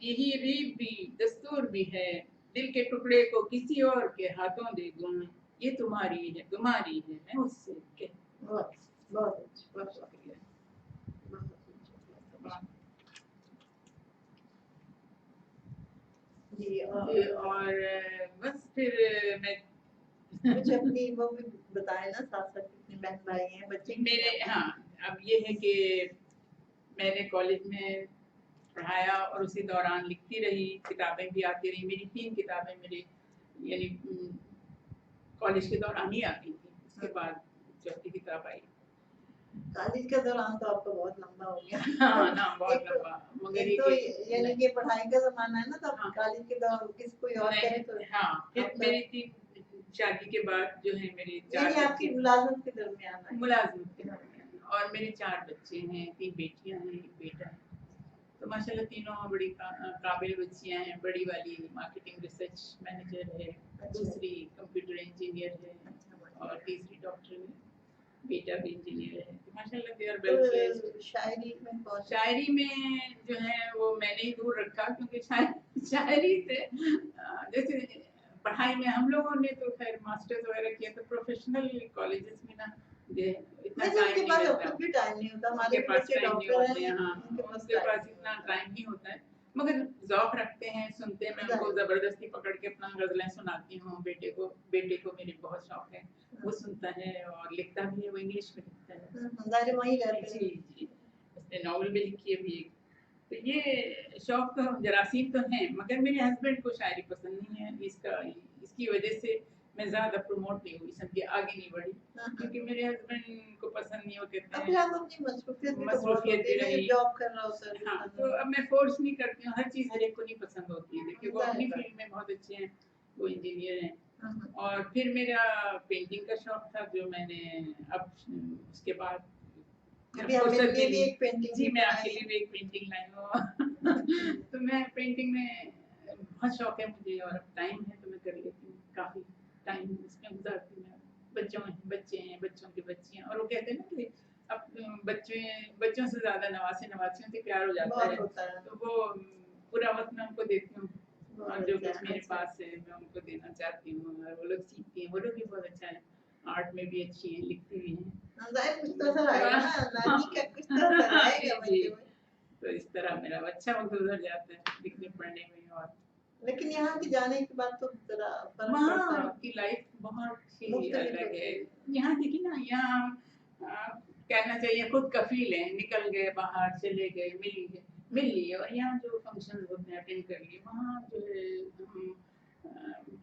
यही, रीत भी दस्तूर भी है, दिल के टुकड़े को किसी और के हाथों दे दूं, ये तुम्हारी है मैं उससे बहुत शुक्रिया। जी और बस फिर मैं कुछ अपनी वो भी बताए ना, साथ साथ कितने बहन भाई हैं, बच्चे मेरे, हाँ अब ये है कि मैंने कॉलेज में पढ़ाया और उसी दौरान लिखती रही, किताबें भी आती रही, मेरी 3 किताबें मेरे यानी कॉलेज के दौरान ही आती थी, उसके बाद चौथी किताब आई। कॉलेज का दौरान तो आपका बहुत लंबा हो गया। हाँ ना, बहुत लंबा, मगर एक तो यानी कि पढ़ाई का जमाना है ना, तो हाँ, कॉलेज के दौरान किसी कोई और करे तो हाँ, फिर मेरी 3 शादी के बाद जो है मेरी 4 आपकी मुलाजमत के दरमियान है, मुलाजमत के दरमियान, और मेरे 4 बच्चे हैं, 3 बेटियां हैं, एक बेटा है, तो माशाल्लाह तीनों बड़ी काबिल बच्चियां हैं। बड़ी वाली मार्केटिंग रिसर्च मैनेजर है, दूसरी कंप्यूटर इंजीनियर है, और तीसरी डॉक्टर है, बेटा भी इंजीनियर है, तो माशाल्लाह दे आर वेल प्लेस्ड। शायरी में जो है वो मैंने ही दूर रखा, क्योंकि शायरी से जैसे पढ़ाई में हम लोगों ने तो खैर मास्टर्स वगैरह किया, तो प्रोफेशनल कॉलेजेस में ना इतना टाइम नहीं रहता, खुद भी टाइम नहीं होता, हमारे पास टाइम नहीं होते हैं, हाँ उनके पास इतना टाइम नहीं होता है, मगर ज़ौक़ रखते हैं, सुनते हैं, मैं उनको ज़बरदस्ती पकड़ के अपना गज़लें सुनाती हूँ। बेटे को मेरे बहुत शौक है, वो सुनता है और लिखता भी है, वो इंग्लिश में लिखता है। जी उसने नॉवल भी लिखी है भी एक, तो ये शौक तो जरासीम तो हैं, मगर मेरे हस्बैंड को शायरी पसंद नहीं है, इसकी वजह से मैं ज़्यादा प्रमोट नहीं हुई, समझे आगे नहीं बढ़ी, क्योंकि मेरे हस्बैंड को पसंद नहीं, वो कहते हैं मसरूफियत भी रही, जॉब कर रहा होता है। हाँ, तो अब मैं फोर्स नहीं करती हूँ, हर चीज़ हर एक को नहीं पसंद होती है। देखिए वो अपनी फील्ड में बहुत अच्छे हैं, वो इंजीनियर हैं, اور پھر میرا پینٹنگ کا شوق تھا جو میں نے اب اس کے بعد ابھی ہم نے بھی ایک پینٹنگ جی میں آپ کے لیے بھی ایک پینٹنگ لائی ہوں تو میں پینٹنگ میں بہت شوق ہے مجھے اور اب ٹائم ہے تو میں کر لیتی ہوں کافی ٹائم اس میں گزارتی ہوں بچے ہیں بچوں کی بچیاں اور وہ کہتے ہیں نا کہ اب بچوں سے زیادہ نواسیوں سے پیار ہو جاتا ہے تو وہ پورا وقت میں ان کو دیتی ہوں اور جو کچھ میرے پاس ہے میں ان کو دینا چاہتی ہوں اور وہ لوگ سیکھتی ہیں وہ لوگ بھی بہت اچھا ہے آرٹ میں بھی اچھی ہیں لکھتی بھی ہیں تو اس طرح میرا اچھا وقت گزر جاتا ہے لکھنے پڑھنے میں اور لیکن یہاں کی جانے کے بعد تو ذرا وہاں کی لائف بہت ہی الگ ہے یہاں دیکھیے نا یہاں کہنا چاہیے خود کفیل ہیں نکل گئے باہر چلے گئے مل لیے اور یہاں جو فنکشن ہوتے ہیں اٹینڈ کر لیے وہاں جو ہے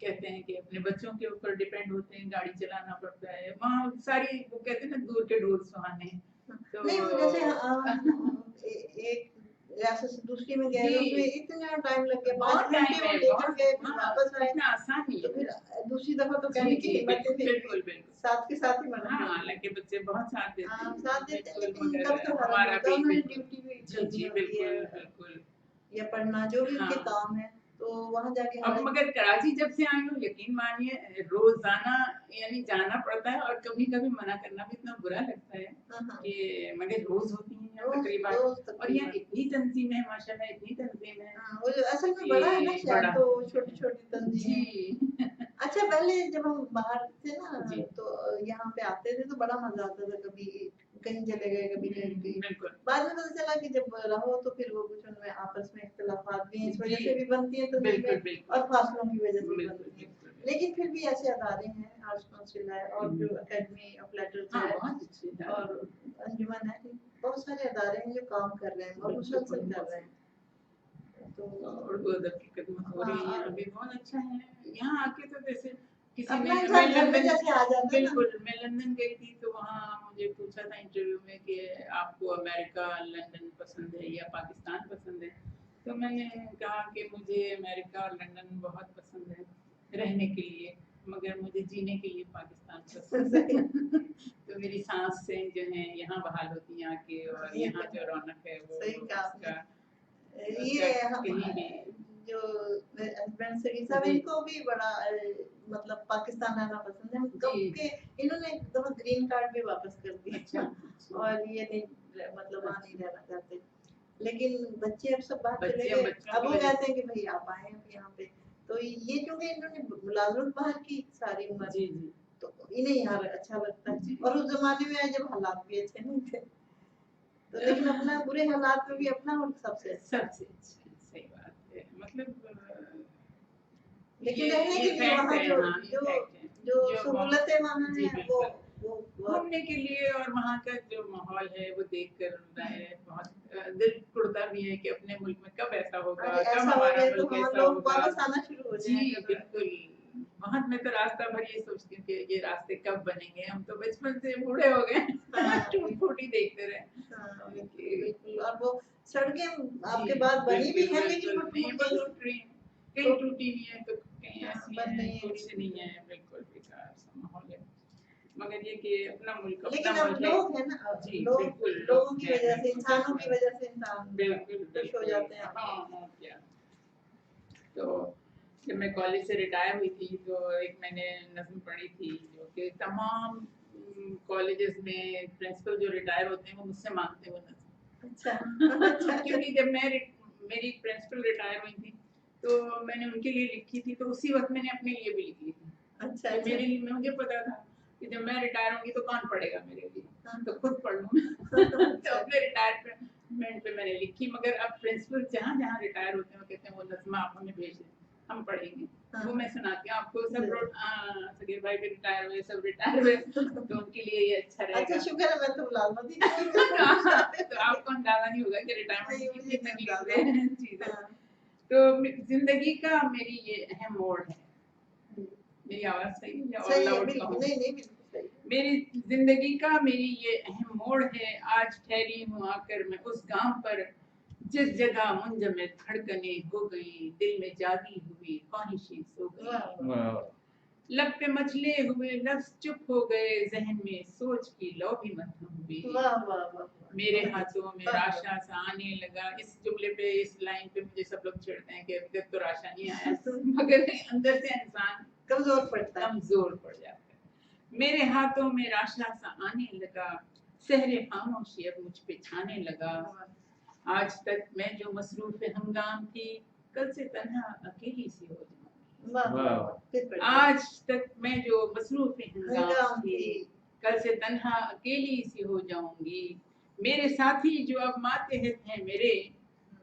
کہتے ہیں کہ اپنے بچوں کے اوپر ڈیپینڈ ہوتے ہیں گاڑی چلانا پڑتا ہے وہاں ساری وہ کہتے ہیں نا دور کے ڈور سہانے نہیں جیسے ایک ریاست سے دوسری میں گئے اس میں اتنا ٹائم لگ گیا 5 گھنٹے وہ لے کر گئے پھر واپس آئے اتنا آسان نہیں تو پھر دوسری دفعہ تو کہنے کی ہمت تھی بالکل ساتھ کے ساتھ ہی ہاں حالانکہ بچے بہت ساتھ دیتے ہیں ساتھ دیتے ہیں لیکن مگر کب تو ہمارا بھی ڈیوٹی بھی چلتی ہوتی ہے بالکل یا پڑھنا جو بھی ان کے کام ہے تو وہاں جا کے اب مگر کراچی جب سے آئی ہوں یقین مانیے روزانہ یعنی جانا پڑتا ہے اور کبھی کبھی منع کرنا بھی اتنا برا لگتا ہے کہ مگر روز ہوتی ہیں تقریباً اور یہاں اتنی تنظیم ہے ماشاء اللہ اتنی تنظیم ہے اصل میں بڑا ہے نا شہر تو چھوٹی چھوٹی تنظیم اچھا پہلے جب ہم باہر تھے نا تو یہاں پہ آتے تھے تو بڑا مزہ آتا تھا کبھی کہیں چلے گئے کبھی کہیں گئے بعد میں پتہ چلا کہ جب رہو تو پھر وہ کچھ ان میں آپس میں اختلافات بھی ہیں اس وجہ سے بھی بنتی ہیں تنظیمیں اور فاصلوں کی وجہ سے بھی بنتی ہیں لیکن پھر بھی ایسے ادارے ہیں آرٹس کونسل ہے اور جو اکیڈمی آف لیٹرز ہے اور انجمن ہے بہت سارے ادارے ہیں جو کام کر رہے ہیں اور مسلسل کر رہے ہیں تو اردو ادب کی خدمت ہو رہی ہے ابھی بہت اچھا ہے یہاں آ کے تو جیسے کسی نے بالکل میں لندن گئی تھی تو وہاں مجھے پوچھا تھا انٹرویو میں کہ آپ کو امریکہ لندن پسند ہے یا پاکستان پسند ہے تو میں نے کہا کہ مجھے امریکہ اور لندن بہت پسند ہے رہنے کے لیے مگر مجھے جینے کے لیے پاکستان پسند ہے تو میری سانس سے جو ہیں یہاں بحال ہوتی ہیں آ کے اور یہاں جو رونق ہے وہ یہ جو ہسبینڈ سے صاحب ان کو بھی بڑا مطلب پاکستان آنا پسند ہے کیونکہ انہوں نے ایک دفعہ گرین کارڈ بھی واپس کر دیا اور یہ نہیں مطلب وہاں نہیں رہنا چاہتے لیکن بچے اب سب باہر چلے گئے اب وہ کہتے ہیں کہ بھائی آپ آئے ہیں یہاں پہ تو یہ کیونکہ انہوں نے ملازمت باہر کی ساری عمر تو انہیں یہاں اچھا لگتا ہے اور اس زمانے میں جب حالات بھی اچھے نہیں تھے تو لیکن اپنا برے حالات میں بھی اپنا ملک سب سے اچھا صحیح بات ہے مطلب لیکن رہنے کے لیے وہاں جو سہولتیں وہاں ہیں وہ گھومنے کے لیے اور وہاں کا جو ماحول ہے وہ دیکھ کر بہت دل ٹوٹتا بھی ہے کہ اپنے ملک میں کب ایسا ہوگا کب ہمارا ملک ایسا ہوگا جی بالکل بہت میں تو راستہ بھر یہ سوچتی ہوں کہ یہ راستے کب بنیں گے ہم تو بچپن سے بوڑھے ہو گئے ٹوٹ پھوٹ ہی دیکھتے رہے اور وہ سڑکیں آپ کے بعد بنی بھی ہیں لیکن کہیں ٹوٹی ہوئی ہے تو کہیں ایسی ہیں تھوڑی سی نہیں ہے بالکل بیکار سا ماحول ہے مگر یہ کہ اپنا ملک اپنا ملک لوگ ہیں نا جی بالکل لوگوں کی وجہ سے انسانوں کی وجہ سے انسان بالکل خوش ہو جاتے ہیں ہاں کیا تو جب میں کالج سے ریٹائر ہوئی تھی تو ایک میں نے نظم پڑھی تھی جو کہ تمام کالجز میں پرنسپل جو ریٹائر ہوتے ہیں وہ مجھ سے مانگتے ہیں وہ نظم کیونکہ جب میری پرنسپل ریٹائر ہوئی تھی تو میں نے ان کے لیے لکھی تھی تو اسی وقت میں نے اپنے لیے بھی لکھی تھی میرے لیے مجھے پتا تھا کہ جب میں ریٹائر ہوں گی تو کون پڑھے گا میرے لیے تو خود پڑھ لوں تو اپنے ریٹائرمنٹ پہ میں نے لکھی مگر اب پرنسپل جہاں جہاں ریٹائر ہوتے ہیں وہ کہتے ہیں وہ نظمہ آپ ہمیں بھیج دیں ہم پڑھیں گے وہ میں سناتی ہوں آپ کو سب صغیر بھائی بھی ریٹائر ہوئے سب ریٹائر ہوئے تو ان کے لیے یہ اچھا رہے گا شکر ہے میں تو ملازمت تو آپ کو اندازہ نہیں ہوگا کہ ریٹائرمنٹ کتنی تکلیف چیز ہے تو زندگی کا میری یہ اہم موڑ ہے میری آواز صحیح ہے اور لاؤڈ کہوں میری زندگی کا میری یہ اہم موڑ ہے آج ٹھہری ہوں آ کر میں اس گام پر جس جگہ منجمد دھڑکنیں ہو گئی دل میں جاگی ہوئی خواہشیں سو گئی लब पे मचले हुए लफ्ज चुप हो गए, जहन में सोच की लौ भी मध्यम हुई। वाह वाह वाह वाह। मेरे हाथों में राशा सा आने लगा। इस जुमले पे, इस लाइन पे मुझे सब लोग चिढ़ते हैं कि अभी तक तो राशा नहीं आया, मगर अंदर से इंसान कमजोर पड़ता है। कमजोर पड़ जाता है। मेरे हाथों में राशा सा आने लगा, सहरे खामोशी अब मुझ पे छाने लगा। आज तक मैं जो मसरूफ हंगाम थी, कल से तन्हा अकेली सी हो जाऊंगी। वाह वाह वाह। फिर पढ़िए। आज तक मैं जो मसरूफ हंगाम हंगाम थी, थी, कल से तन्हा अकेली सी हो जाऊंगी। मेरे साथी जो अब मातहत हैं मेरे,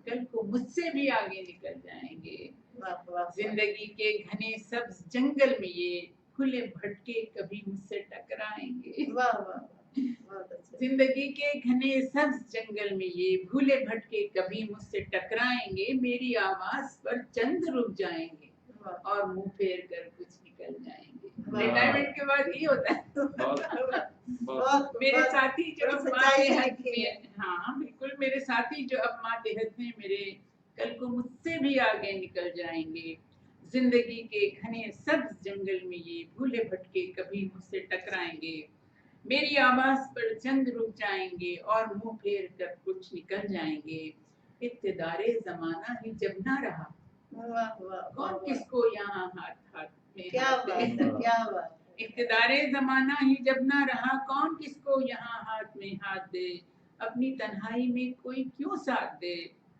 कल को मुझसे भी आगे निकल जाएंगे। वाह वाह वाह। जिंदगी के घने सब्ज जंगल में ये खुले भटके कभी मुझसे टकराएंगे। वाह वाह वाह। बहुत अच्छा। जिंदगी के घने सब्ज जंगल में ये भूले भटके कभी मुझसे टकराएंगे। मेरी आवाज पर चंद रुक जाएंगे वाह। और मुंह फेर कर कुछ निकल जाएंगे। वाह। रिटायरमेंट के बाद ये होता है। बहुत मेरे बहुत साथी जो बड़ी अब सच्चाई से मातहत लिखी है। में, हाँ बिल्कुल, मेरे साथी जो अब मातहत हैं मेरे, कल को मुझसे भी आगे निकल जाएंगे। जिंदगी के घने सब्ज जंगल में ये भूले भटके कभी मुझसे टकराएंगे। मेरी आवाज पर चंद रुक जाएंगे और मुंह फेर कर कुछ निकल जाएंगे। इत्तेदारे जमाना ही जब ना रहा, वाह वाह कौन वाह। किसको यहाँ हाथ हाथ में क्या हाथ बात दे। है, क्या बात है। इख्तिदारे जमाना ही जब ना रहा, कौन किसको यहाँ हाथ में हाथ दे। अपनी तन्हाई में कोई क्यों साथ दे,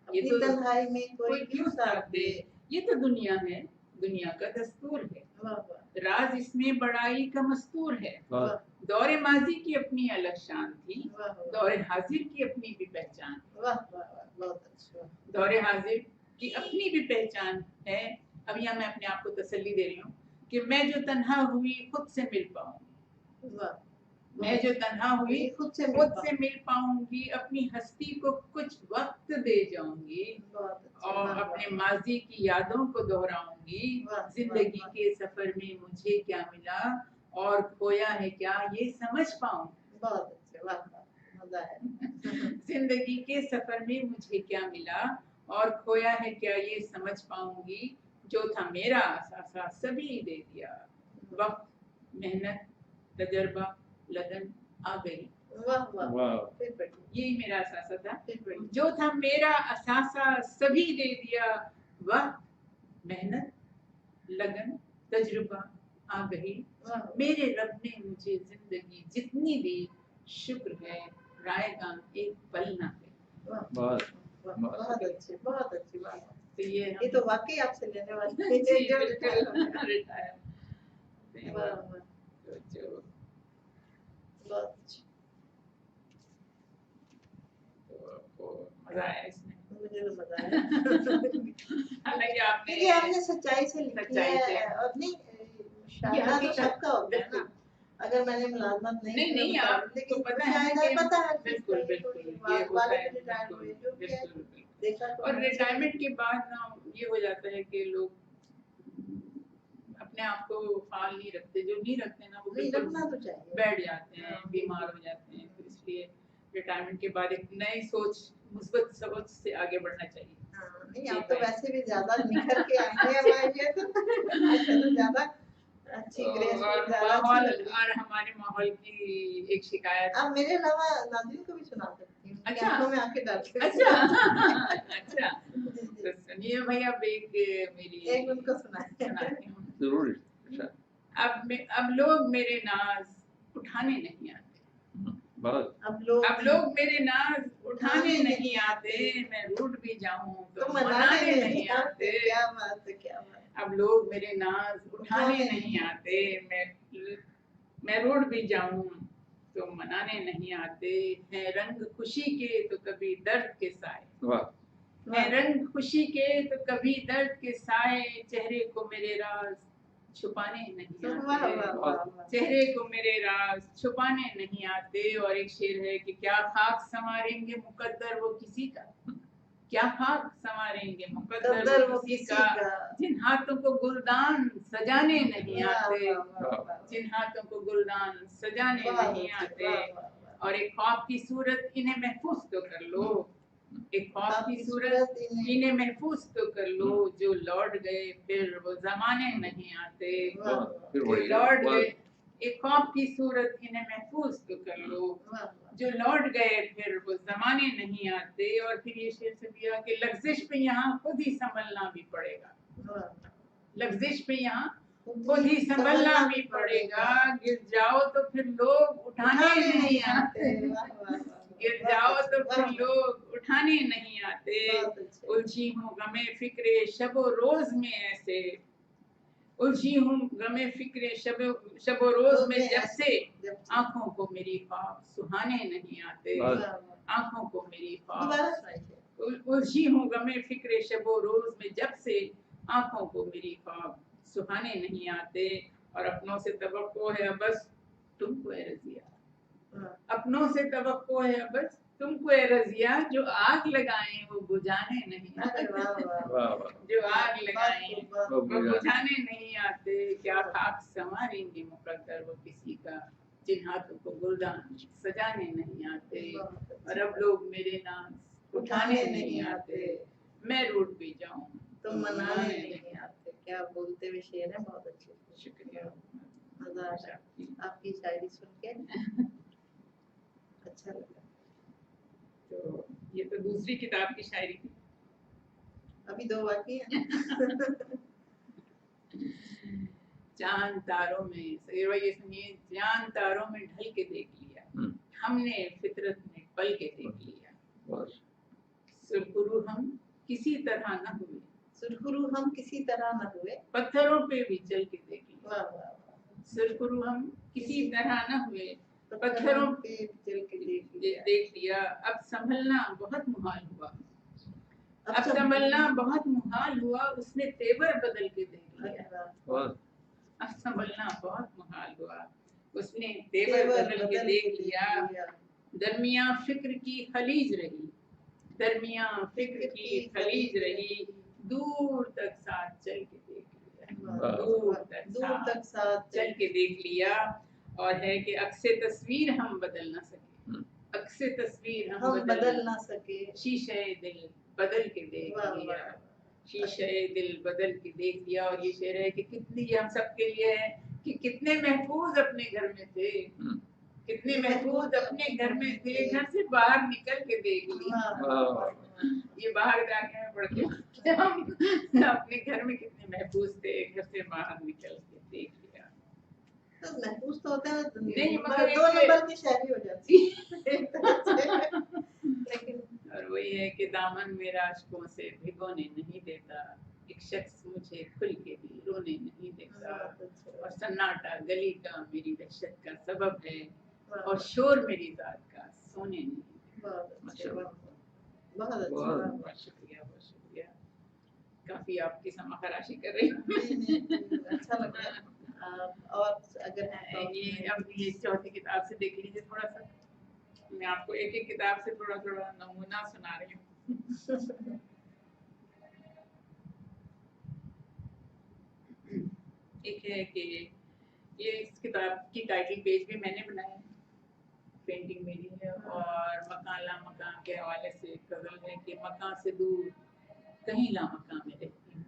ये अपनी तो तन्हाई में कोई क्यों साथ दे। ये तो दुनिया है, दुनिया का दस्तूर है। वाह वाह राज इसमें बड़ाई का मस्तूर है। वाह दौरे माजी की अपनी अलग शान थी, वाह दौरे हाजिर की अपनी भी पहचान। वाह वाह वाह। बहुत अच्छा। दौरे हाजिर की अपनी भी पहचान है। अब यहाँ मैं अपने आप को तसल्ली दे रही हूँ कि मैं जो तन्हा हुई खुद से मिल पाऊँ। वाह। मैं जो तन्हा हुई खुद से मिल पाऊंगी। अपनी हस्ती को कुछ वक्त दे जाऊंगी बहुत अच्छा। और वाह, अपने वाह, माजी की यादों को दोहराऊंगी। वाह, जिंदगी वाह, वाह। के सफर में मुझे क्या मिला और खोया है क्या ये समझ पाऊं। बहुत अच्छे। वाह वाह। मजा है। जिंदगी के सफर में मुझे क्या मिला और खोया है क्या ये समझ पाऊंगी। जो था मेरा असासा सभी दे दिया, वक्त, मेहनत, तजर्बा, लगन आ गई। वाह वाह वाह। फिर पढ़िए। यही मेरा असासा था। फिर पढ़िए। जो था मेरा असासा सभी दे दिया, वक्त, मेहनत, लगन, तजुर्बा आ गई। वाह मेरे रब ने मुझे जिंदगी जितनी दी, शुक्र है रायगां एक पल ना है। वाह बहुत वाह। बहुत अच्छे, बहुत अच्छी बात। तो ये तो वाकई आपसे लेने वाली जी, है। बिल्कुल रिटायर। वाह वाह। तो जो बहुत अच्छी। तो आपको मजा आया इसमें? मुझे तो मजा आया। हालांकि क्योंकि आपने सच्चाई से लिखी सच्चाई से। है और नहीं शायरा तो सबका होता है ना। अगर मैंने मुलाजमत नहीं नहीं आपको लेकिन पता है शायद कि पता है बिल्कुल बिल्कुल ये होता वाले है। भी रिटायर हुए जो भी है बिल्कुल बिल्कुल। देखा तो और मैंने। रिटायरमेंट के बाद ना ये हो जाता है कि लोग अपने आप को फाल नहीं रखते, जो नहीं रखते ना वो नहीं बिल्कुल रखना तो चाहिए। बैठ जाते हैं, हाँ, बीमार हो जाते हैं। तो इसलिए रिटायरमेंट के बाद एक नई सोच, मुस्बत सोच से आगे बढ़ना चाहिए। हाँ, नहीं आप तो वैसे भी ज्यादा निखर के आए हैं हमारे लिए तो ज्यादा अच्छी ग्रेस और माहौल और हमारे माहौल की एक शिकायत। आप मेरे अलावा नाज़रीन को भी सुना सकती हैं। अच्छा। आंखों में आंखें डाल के। अच्छा अच्छा। जी, जी। तो सुनिए भाई, अब एक मेरी एक उनको सुनाते हैं। सुनाती हूँ। जरूर। अब लोग मेरे नाज उठाने नहीं आते। बहुत अब लोग मेरे नाज उठाने नहीं आते। मैं रूठ भी जाऊं तो तो मनाने नहीं आते। क्या बात है, क्या बात है। अब लोग मेरे नाज उठाने नहीं आते। मैं रूठ भी जाऊं तो मनाने नहीं आते। हैं रंग खुशी के तो कभी दर्द के साए, वाह। हैं रंग खुशी के तो कभी दर्द के साए। चेहरे को मेरे राज छुपाने नहीं वाह आते। वाह वाह वाह। चेहरे को मेरे राज छुपाने नहीं आते। और एक शेर है कि क्या खाक संवारेंगे मुकद्दर वो किसी का, क्या खाक संवारेंगे मुकद्दर वो किसी का। जिन हाथों को गुलदान सजाने नहीं आते, जिन हाथों को गुलदान सजाने नहीं आते। और एक ख्वाब की सूरत इन्हें महफूज तो कर लो, एक खौफ की सूरत इन्हें महफूज तो कर लो, जो लौट गए फिर वो जमाने नहीं आते। फिर जो वही लौट बस। गए, एक खौफ की सूरत इन्हें महफूज तो कर लो, जो लौट गए फिर वो जमाने नहीं आते। और फिर ये शेर से दिया कि लफ्जिश पे यहाँ खुद ही संभलना भी पड़ेगा, लफ्जिश पे यहाँ खुद ही संभलना भी पड़ेगा। गिर जाओ तो फिर लोग उठाने नहीं आते, गिर जाओ तो फिर लोग उठाने नहीं आते। उलझी हूँ गमे फिक्रे शबो रोज में ऐसे, उलझी हूँ गमे फिक्रे शबो रोज में जब से आंखों को मेरी ख्वाब सुहाने नहीं आते, आंखों को मेरी ख्वाब। उलझी हूँ गमे फिक्रे शबो रोज में जब से आंखों को मेरी ख्वाब सुहाने नहीं आते। और अपनों से तवक्को है बस तुमको ए रजिया, अपनों से तवक्को है बस तुमको ए रजिया, जो आग लगाएं वो बुझाने नहीं आते, जो आग लगाएं वो बुझाने नहीं आते। क्या खाक संवारेंगे मुकद्दर वो किसी का, जिन हाथों को गुलदान सजाने नहीं आते। और अब लोग मेरे नाम उठाने नहीं आते, मैं रूठ भी जाऊं तो मनाने नहीं आते। क्या बोलते हुए शेर है, बहुत अच्छे। शुक्रिया, मजा आया आपकी शायरी सुन के, अच्छा लगा। तो ये तो दूसरी किताब की शायरी थी, अभी 2 बाकी है। चांद तारों में, ये सुनिए, चांद तारों में ढल के देख लिया, हमने फितरत में पल के देख लिया। सुरखरू हम किसी तरह न हुए, सुरखरू हम किसी तरह न हुए, पत्थरों पे भी चल के देख लिया। सुरखरू हम किसी तरह न हुए, पत्थरों पे चल के देख लिया। अब संभलना बहुत मुहाल हुआ, अब संभलना बहुत मुहाल हुआ, उसने तेवर बदल के देख लिया। अब संभलना बहुत मुहाल हुआ, उसने तेवर बदल के देख लिया। दरमियां फिक्र की खलीज रही, दरमियां फिक्र की खलीज रही, दूर तक साथ चल के देख लिया, दूर तक साथ चल के देख लिया। और है कि अक्से तस्वीर हम बदल ना सके, अक्से तस्वीर हम बदल ना सके, शीशे दिल बदल के देख लिया, शीशे दिल बदल के देख लिया। और ये शेर है कि कितनी हम सबके लिए है कि कितने महफूज अपने घर में थे, कितने महफूज अपने घर में थे, घर से बाहर निकल के देख लिया। ये बाहर जाके मैं पढ़ के हम अपने घर में कितने महफूज थे, घर से बाहर निकल के देख लिया। तो महफूज तो होता है नहीं, मगर 2 नंबर की शायरी हो जाती है। लेकिन और वही है कि दामन मेरा अश्कों से भिगोने नहीं देता, एक शख्स मुझे खुल के भी रोने नहीं देता। और सन्नाटा गली का मेरी वहशत का सबब है, और शोर मेरी जात का सोने नहीं देता। बहुत शुक्रिया, बहुत शुक्रिया। काफी आपकी समाखराशी कर रही हूँ। अच्छा लग रहा है। और अगर है ये अब ये चौथी किताब से देख लीजिए थोड़ा सा, मैं आपको एक एक किताब से थोड़ा थोड़ा नमूना सुना रही हूँ। एक है कि ये इस किताब की टाइटल पेज भी मैंने बनाया है, पेंटिंग मेरी है। और मकान ला मकान के हवाले से एक गजल है कि मकान से दूर कहीं ला मकान में रहती हूँ,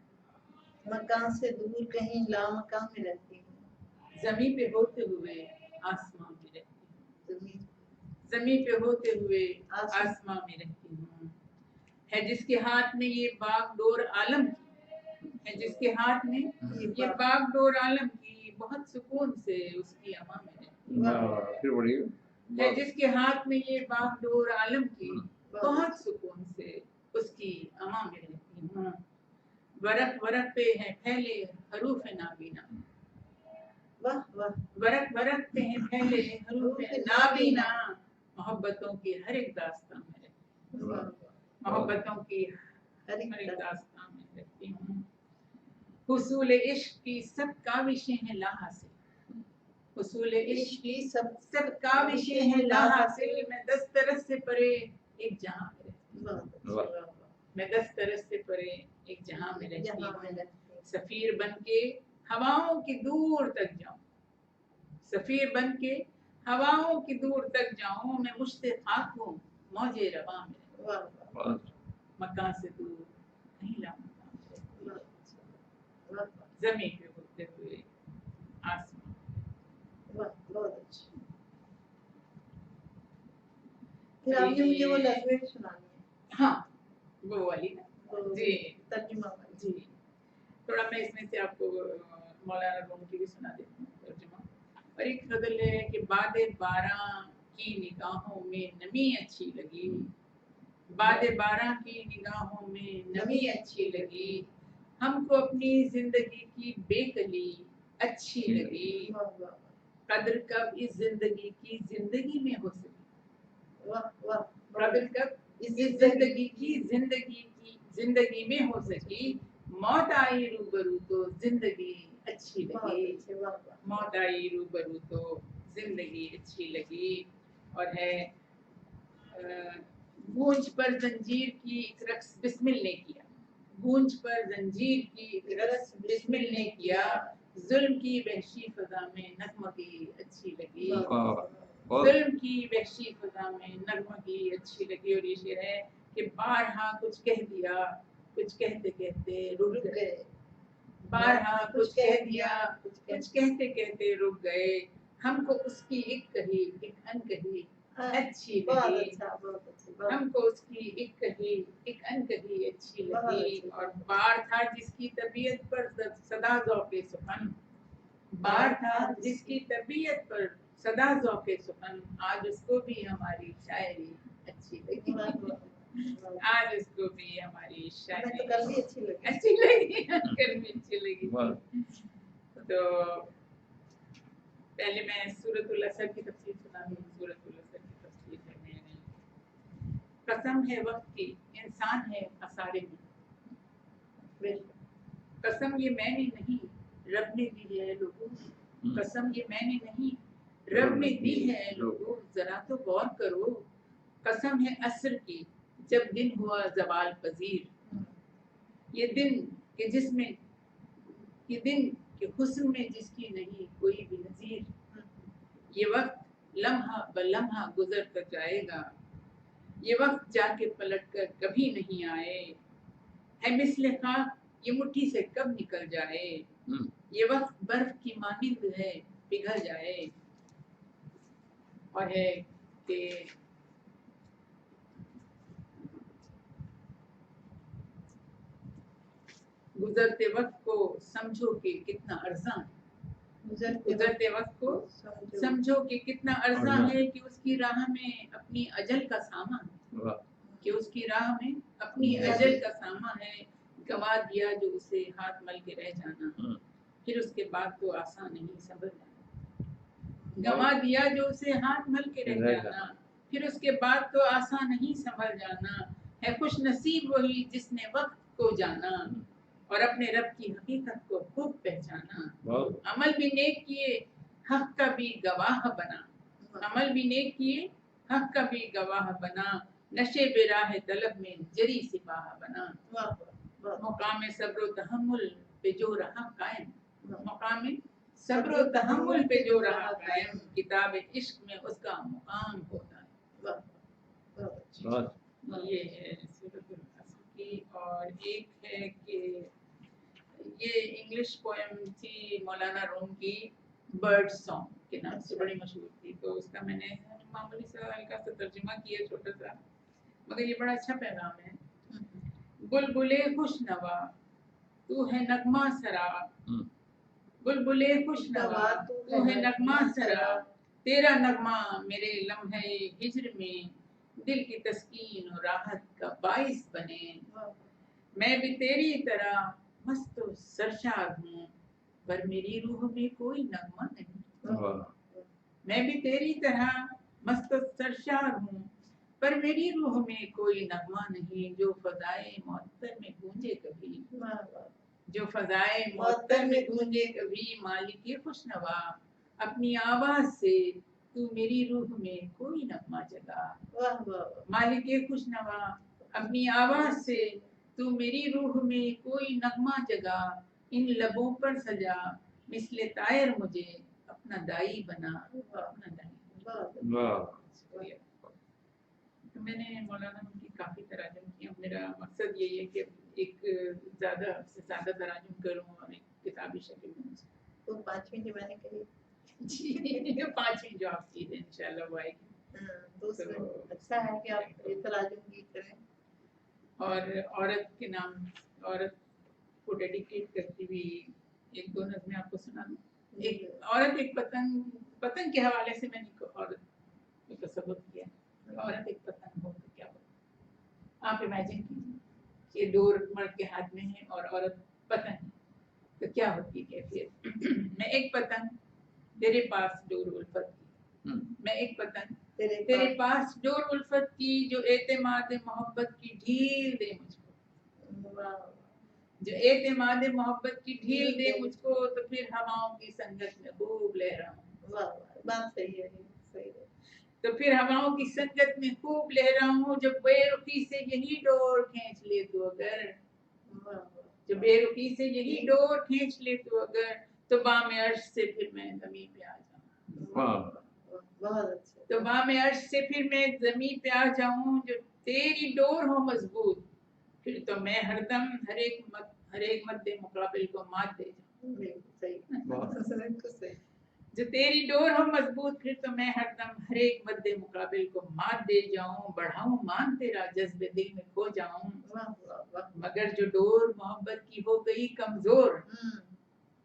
मकान से दूर कहीं ला मकान में रहती हूँ, जमीन पे होते हुए आसमान में रहती हूँ, जमीन पे होते हुए आसमान में रहती हूँ। है जिसके हाथ में ये बागडोर आलम की, है जिसके हाथ में ये बागडोर आलम की, बहुत सुकून से उसकी अमा में रहती हूँ। है जिसके हाथ में ये बागडोर आलम की, बहुत सुकून से उसकी अमा में रहती हूँ। वरक वरक पे है फैले हरूफ नाबीना, वरक वरक पे है फैले हरूफ नाबीना, मोहब्बतों की हर एक दास्तान में रहती हूँ, मोहब्बतों की हर एक दास्तान में रहती हूँ। हुसूल इश्क की सब काविशें हैं ला हासिल, हुसूल इश्क की सब काविशें हैं ला हासिल, मैं 10 तरस से परे एक जहां में रहती हूँ, मैं 10 तरस से परे एक जहां में रहती हूँ। सफीर बनके हवाओं की दूर तक जाऊं, सफीर बनके हवाओं की दूर तक जाऊं, मैं मुश्ते खाक हूँ मौजे रवा में, मकान से दूर कहीं लामकान रहती है, वाह जमीन पे होते हुए आसमान। वाह, बहुत अच्छा। फिर आपने मुझे वो नज़में सुनानी है, हाँ वो वाली ना, वो जी तर्जुमा वाली। जी। थोड़ा मैं इसमें से आपको मौलाना रूम की भी सुना देती हूँ तर्जुमा। और एक गज़ल है कि बादे बारां की निगाहों में नमी अच्छी लगी, बादे बारां की निगाहों में नमी अच्छी लगी, हमको अपनी जिंदगी की बेकली अच्छी लगी, वाह वाह कदर कब इस जिंदगी की जिंदगी में हो सकी, वाह वाह, कदर कब इस जिंदगी की जिंदगी में हो सकी, मौत आई रूबरू तो जिंदगी अच्छी बहुत लगी, अच्छे, वाह वाह। मौत आई रूबरू तो जिंदगी अच्छी लगी। और है गूंज पर जंजीर की एक रक्स बिस्मिल ने किया, गूंज पर जंजीर की एक रक्स बिस्मिल ने किया, जुल्म की वहशी फजा में नगमगी अच्छी लगी, जुल्म की वहशी फजा में नगमगी अच्छी लगी। और ये शेर है कि बारहा कुछ कह दिया, कुछ कहते कहते रुक गए, बारहा कुछ कह दिया, कुछ कहते कहते रुक गए, हमको उसकी एक कही एक अनकही अच्छी बहुत लगी, अच्छा, बहुत अच्छी, बहुत हमको उसकी एक कही एक अनकही अच्छी बहुत लगी। अच्छी, और बहुत बार था जिसकी तबीयत पर सदा ज़ौक़े सुखन, बार था जिसकी तबीयत पर सदा ज़ौक़े सुखन, आज उसको भी हमारी शायरी अच्छी लगी, वाह, वाह, वाह। आज उसको भी हमारी हमें तो शायरी कल भी अच्छी लगी। अच्छी लगी, कल भी अच्छी लगी। तो पहले मैं सूरतुल असर की तफसीर सुनाऊंगी। सूरतुल असर की तफसीर है मैंने, कसम है वक्त की इंसान है खसारे में, कसम ये मैंने नहीं रब ने दी है लोगों, कसम ये मैंने नहीं रब ने दी है लोगों, जरा तो गौर करो, कसम है असर की जब दिन हुआ ज़वाल पजीर, ये दिन कि जिसमें ये दिन कि हुस्न में जिसकी नहीं कोई भी नज़ीर, ये वक्त लम्हा ब लम्हा गुजर कर जाएगा, ये वक्त जाके पलट कर कभी नहीं आए, है मिस्ले खाक ये मुट्ठी से कब निकल जाए, ये वक्त बर्फ की मानिंद है पिघल जाए। और है कि गुजरते वक्त को समझो कि कितना अर्ज़ां, गुजरते वक्त को समझो कि कितना अर्ज़ां है, कि उसकी राह में अपनी अजल का सामान, कि उसकी राह में अपनी अजल का सामान है, गवा दिया जो उसे हाथ मल के रह जाना, फिर उसके बाद तो आसान नहीं समझ जाना, गवा दिया जो उसे हाथ मल के रह जाना, फिर उसके बाद तो आसान नहीं संभल जाना, है खुश नसीब वही जिसने वक्त को जाना और अपने रब की हकीकत को खूब पहचाना, अमल भी नेक किए हक का भी गवाह बना, अमल भी नेक किए हक का भी गवाह बना, नशे बेराह तलब में जरी सिपाह बना, मकाम सब्र तहम्मुल पे जो रहा कायम, मकाम सब्र तहम्मुल पे जो रहा कायम, किताब इश्क में उसका मुकाम होता है। ये है सूरतुल असर की। और एक है कि ये इंग्लिश पोएम थी मौलाना रूम की, बर्ड सॉन्ग के नाम से बड़ी मशहूर थी, तो उसका मैंने मामूली सा हल्का सा तर्जुमा किया छोटा सा, मगर ये बड़ा अच्छा पैगाम है। बुलबुले खुशनवा तू है नगमा सरा, बुलबुले खुशनवा तू है नगमा सरा, तेरा नगमा मेरे लम्हे हिज्र में दिल की तस्कीन और राहत का बाइस बने, मैं भी तेरी तरह मस्त सरशार हूँ पर मेरी रूह में कोई नगमा नहीं, मैं भी तेरी तरह मस्त सरशार हूँ पर मेरी रूह में कोई नगमा नहीं, जो फजाए मुअत्तर में गूंजे कभी, जो फजाए मुअत्तर में गूंजे कभी, मालिक खुशनवा अपनी आवाज से तू मेरी रूह में कोई नगमा जगा, मालिक खुशनवा अपनी आवाज से तू मेरी रूह में कोई नगमा जगा, इन लबों पर सजा मिसले तायर मुझे अपना दाई बना, अपना दाई। तो मैंने मौलाना की काफी तराजुम किया, میرا مقصد یہی ہے کہ ایک زیادہ سے زیادہ تراجم کروں اور ایک کتابی شکل میں تو 5ویں جو میں نے کہی جی 5ویں جو آپ کی ہے انشاءاللہ وہ آئے گی. تو اس میں اچھا ہے کہ آپ یہ تراجم کی کریں. اور عورت کے نام عورت کو ڈیڈیکیٹ کرتی ہوئی ایک دو نظمیں آپ کو سنا دوں. ایک عورت ایک پتنگ کے حوالے سے میں نے عورت کو تصور کیا. عورت ایک پتنگ ہو تو کیا ہوگا. آپ امیجن کیجیے کہ ڈور مرد کے ہاتھ میں ہے اور عورت پتنگ ہے تو کیا ہوتی ہے کیفیت. میں ایک پتنگ تیرے پاس ڈور الفت کی. میں ایک پتنگ تیرے پاس ڈور الفت کی جو اعتماد محبت کی ڈھیل دے مجھ کو. جو اعتماد محبت کی ڈھیل دے مجھ کو تو پھر ہواؤں کی سنگت میں خوب لہراؤں. بات صحیح ہے صحیح ہے. تو پھر ہواؤں کی سنگت میں خوب لہراؤں. جب بے رخی سے یہی ڈور کھینچ لے تو اگر جو بے رخی سے یہی ڈور کھینچ لے تو اگر تو بام عرش سے پھر میں زمین پہ آ جاؤں. بہت اچھا. تو بام عرش سے پھر میں زمین پہ آ جاؤں. جو تیری ڈور ہو مضبوط پھر تو میں ہر دم ہر ایک مد مقابل کو مات دے جاؤں. صحیح. جو تیری ڈور ہو مضبوط پھر تو میں ہر دم ہر ایک مد مقابل کو مات دے جاؤں. بڑھاؤں مان تیرا جذب دل میں کھو جاؤں. مگر جو ڈور محبت کی ہو گئی کمزور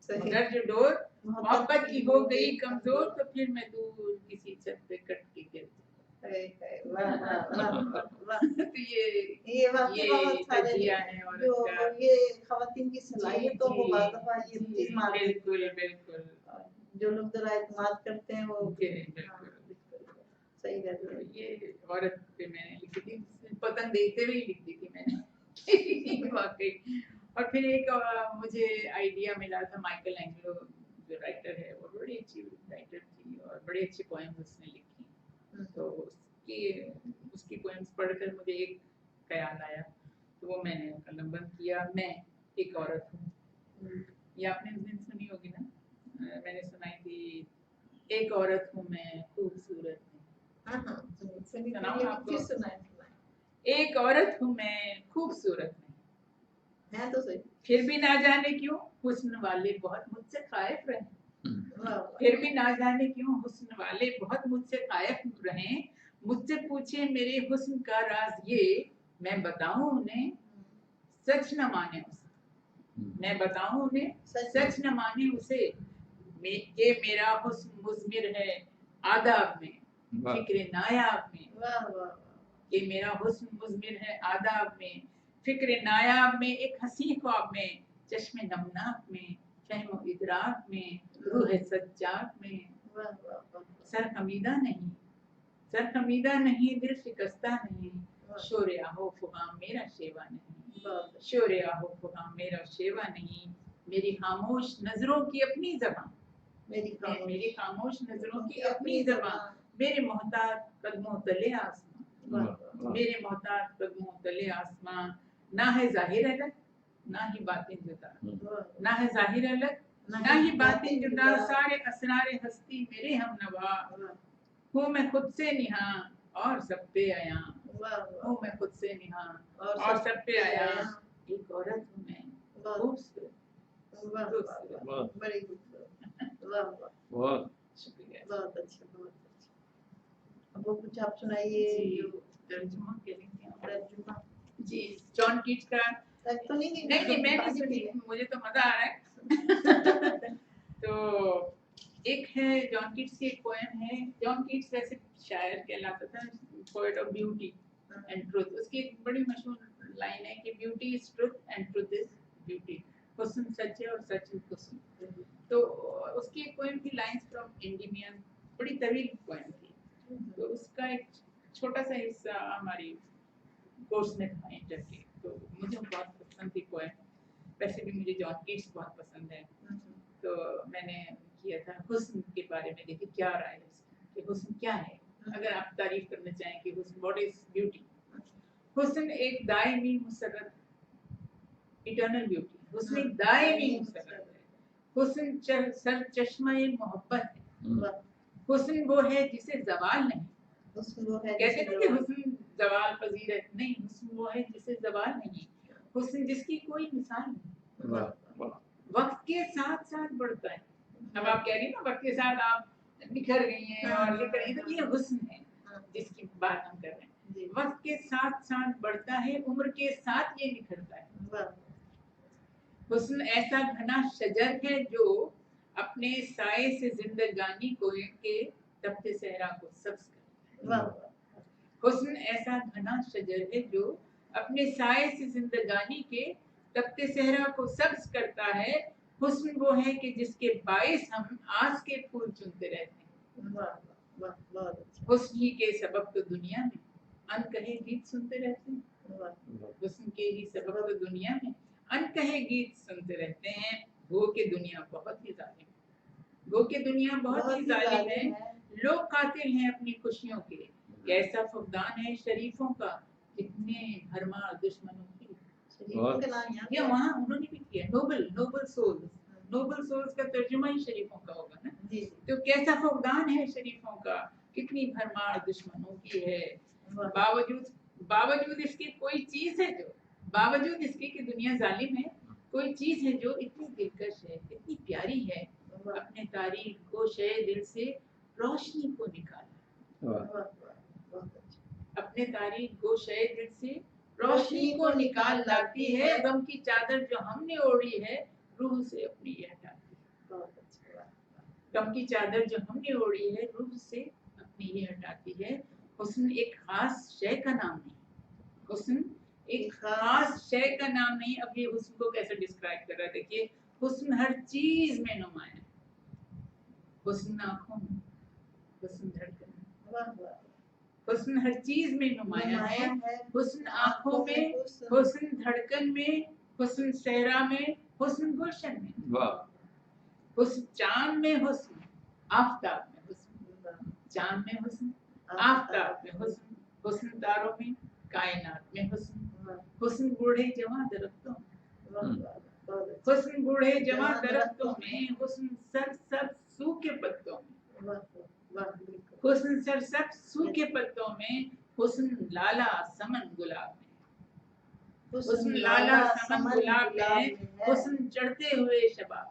مگر جو ڈور محبت کی ہو گئی کمزور تو پھر میں دور کسی چھت پہ کٹ کے گر جاؤں. تو یہ تجزیہ ہے عورت کا. یہ خواتین کی صلاحیت تو وہ بعض دفعہ یہ چیز مار بالکل بالکل جو لوگ ذرا اعتماد کرتے ہیں وہ صحیح رہتا ہے. یہ عورت پہ میں نے لکھی تھی پتنگ دیکھتے ہوئے لکھ دی تھی میں نے واقعی. اور پھر ایک مجھے آئیڈیا ملا تھا مائیکل اینجلو جو رائٹر ہے وہ بڑی اچھی رائٹر تھی اور بڑے اچھے پوئمز اس نے لکھی. تو اس کی پوئمز پڑھ کر مجھے ایک خیال آیا تو وہ میں نے قلم بند کیا. میں ایک عورت ہوں. یہ آپ نے اس دن سنی ہوگی نا. میں نے سنائی تھی ایک عورت ہوں میں خوبصورت ایک عورت ہوں میں خوبصورت نہیں. تو صحیح. پھر بھی نہ جانے کیوں حسن والے بہت مجھ سے خائف رہے. پھر بھی نہ جانے کیوں حسن والے بہت مجھ سے خائف رہیں. مجھ سے پوچھے میرے حسن کا راز یہ میں بتاؤں انہیں سچ نہ مانے اسے. میں بتاؤں انہیں سچ نہ مانے اسے کہ میرا حسن مضمر ہے آداب میں فکر نایاب میں. کہ میرا حسن مضمر ہے آداب میں فکر نایاب میں ایک حسین خواب میں چشم نمناک میں فہم و ادراک میں روح سجاد میں. سرخمیدہ نہیں دل شکستہ نہیں. شور آہو فغاں میرا شیوا نہیں. شور آہو فغاں میرا شیوا نہیں. میری خاموش نظروں کی اپنی زبان میری خاموش نظروں کی اپنی زبان. میرے محتاط قدموں تلے آسمان میرے محتاط قدموں تلے آسمان. نہ ہے ظاہر الگ نہ ہی باطن جدا. نہ ہے ظاہر الگ نہ ہی باطن جدا. سارے اسرار ہستی میرے ہم نوا. ہوں میں خود سے نہاں اور سب پہ آیا. ہوں میں خود سے نہاں اور سب پہ آیا. ایک عورت ہوں میں خوبصورت. بڑی بہت شکریہ. بہت اچھا بہت اچھا. اب وہ کچھ آپ سنائیے. ترجمہ کے لیے ترجمہ جی جان کیٹس کا تو نہیں میں نے مجھے تو مزہ آ رہا ہے. تو ایک ہے جان کیٹس کی ایک پوئم ہے. جان کیٹس ویسے شاعر کہلاتا تھا poet of beauty and truth. اس کی ایک بڑی مشہور لائن ہے کہ beauty is truth and truth is beauty. حسن سچ ہے اور سچ ہے حسن. تو اس کی ایک پوئم تھی لائنز فرام انڈیمین. بڑی طویل پوئم تھی. تو اس کا ایک چھوٹا سا حصہ ہماری کورس میں تھا انٹر کے. تو مجھے بہت پسند تھی پوئم. ویسے بھی مجھے جان کیٹس بہت پسند ہے. تو میں نے کیا تھا حسن کے بارے میں دیکھیں کیا رائے ہے کہ حسن کیا ہے. اگر آپ تعریف کرنا چاہیں کہ حسن واٹ از بیوٹی. حسن ایک دائمی مسرت ایٹرنل بیوٹی. حسن ایک دائمی مسرت ہے. حسن سر چشمہ محبت ہے. حسن وہ ہے جسے زوال نہیں. کہتے ہیں کہ حسن زوال پذیر ہے نہیں، حسن وہ ہے جسے زوال نہیں، حسن جس کی کوئی مثال نہیں، واہ واہ وقت کے ساتھ ساتھ بڑھتا ہے. اب آپ کہہ رہی ہیں نا وقت کے ساتھ آپ نکھر گئی ہیں اور یہ کر رہی ہیں، تو یہ حسن ہے جس کی بات ہم کر رہے ہیں. وقت کے ساتھ ساتھ بڑھتا ہے، عمر کے ساتھ یہ نکھرتا ہے. حسن ایسا گھنا شجر ہے جو اپنے سائے سے زندگانی کو کے تپتے صحرا کو سبز کرتا ہے. حسن ایسا گھنا شجر ہے جو اپنے سائے سے زندگانی کے تپتے صحرا کو سبز کرتا ہے. حسن وہ ہے کہ جس کے باعث ہم آس کے پھول چنتے رہتے ہیں. حسن ہی کے سبب تو دنیا میں ان کہے گیت سنتے رہتے ہیں. حسن کے ہی سبب تو دنیا میں ان کہے گیت سنتے رہتے ہیں. گو کہ دنیا بہت ہی ظالم ہے، گو کہ دنیا بہت ہی ظالم ہے. لوگ قاتل ہیں اپنی خوشیوں کے، کیسا فقدان ہے شریفوں کا، کتنے بھرمار دشمنوں کی. یا وہاں انہوں نے بھی کیا نوبل سولز کا ترجمہ ہی شریفوں کا ہوگا نا. تو کیسا فقدان ہے شریفوں کا، کتنی بھرمار دشمنوں کی ہے. باوجود اس کے کوئی چیز ہے جو، باوجود اس کے کہ دنیا ظالم ہے، کوئی چیز ہے جو اتنی دلکش ہے، اتنی پیاری ہے. اپنے تاریخ کو شے دل سے روشنی کو نکالا، اپنے تاریخ کو شے دل سے روشنی کو نکال لاتی ہے. غم کی چادر جو ہم نے اوڑھی ہے روح سے اپنی یہ ہٹاتی ہے. غم کی چادر جو ہم نے اوڑھی ہے روح سے اپنی یہ ہٹاتی ہے. حسن ایک خاص شے کا نام نہیں، حسن ایک خاص شے کا نام نہیں. اب یہ حسن کو کیسے ڈسکرائب کر رہا ہے دیکھیے. حسن ہر چیز میں نمایاں ہے. حسن آنکھوں میں، حسن دھڑکن میں، حسن ہر چیز میں نمایاں ہے. حسن آنکھوں میں، حسن دھڑکن میں، حسن صحرا میں، حسن گلشن میں. حسن چاند میں، حسن آفتاب میں، حسن چاند میں، حسن آفتاب میں، حسن حسن تاروں میں، کائنات میں، حسن حسن بوڑھے جوان درختوں میں، حسن بوڑھے جوان درختوں میں، حسن سرسبز سوکھے پتوں میں، حسن سرسبز سوکھے پتوں میں، حسن لالا سمن گلاب میں، حسن لالا سمن گلاب میں، حسن چڑھتے ہوئے شباب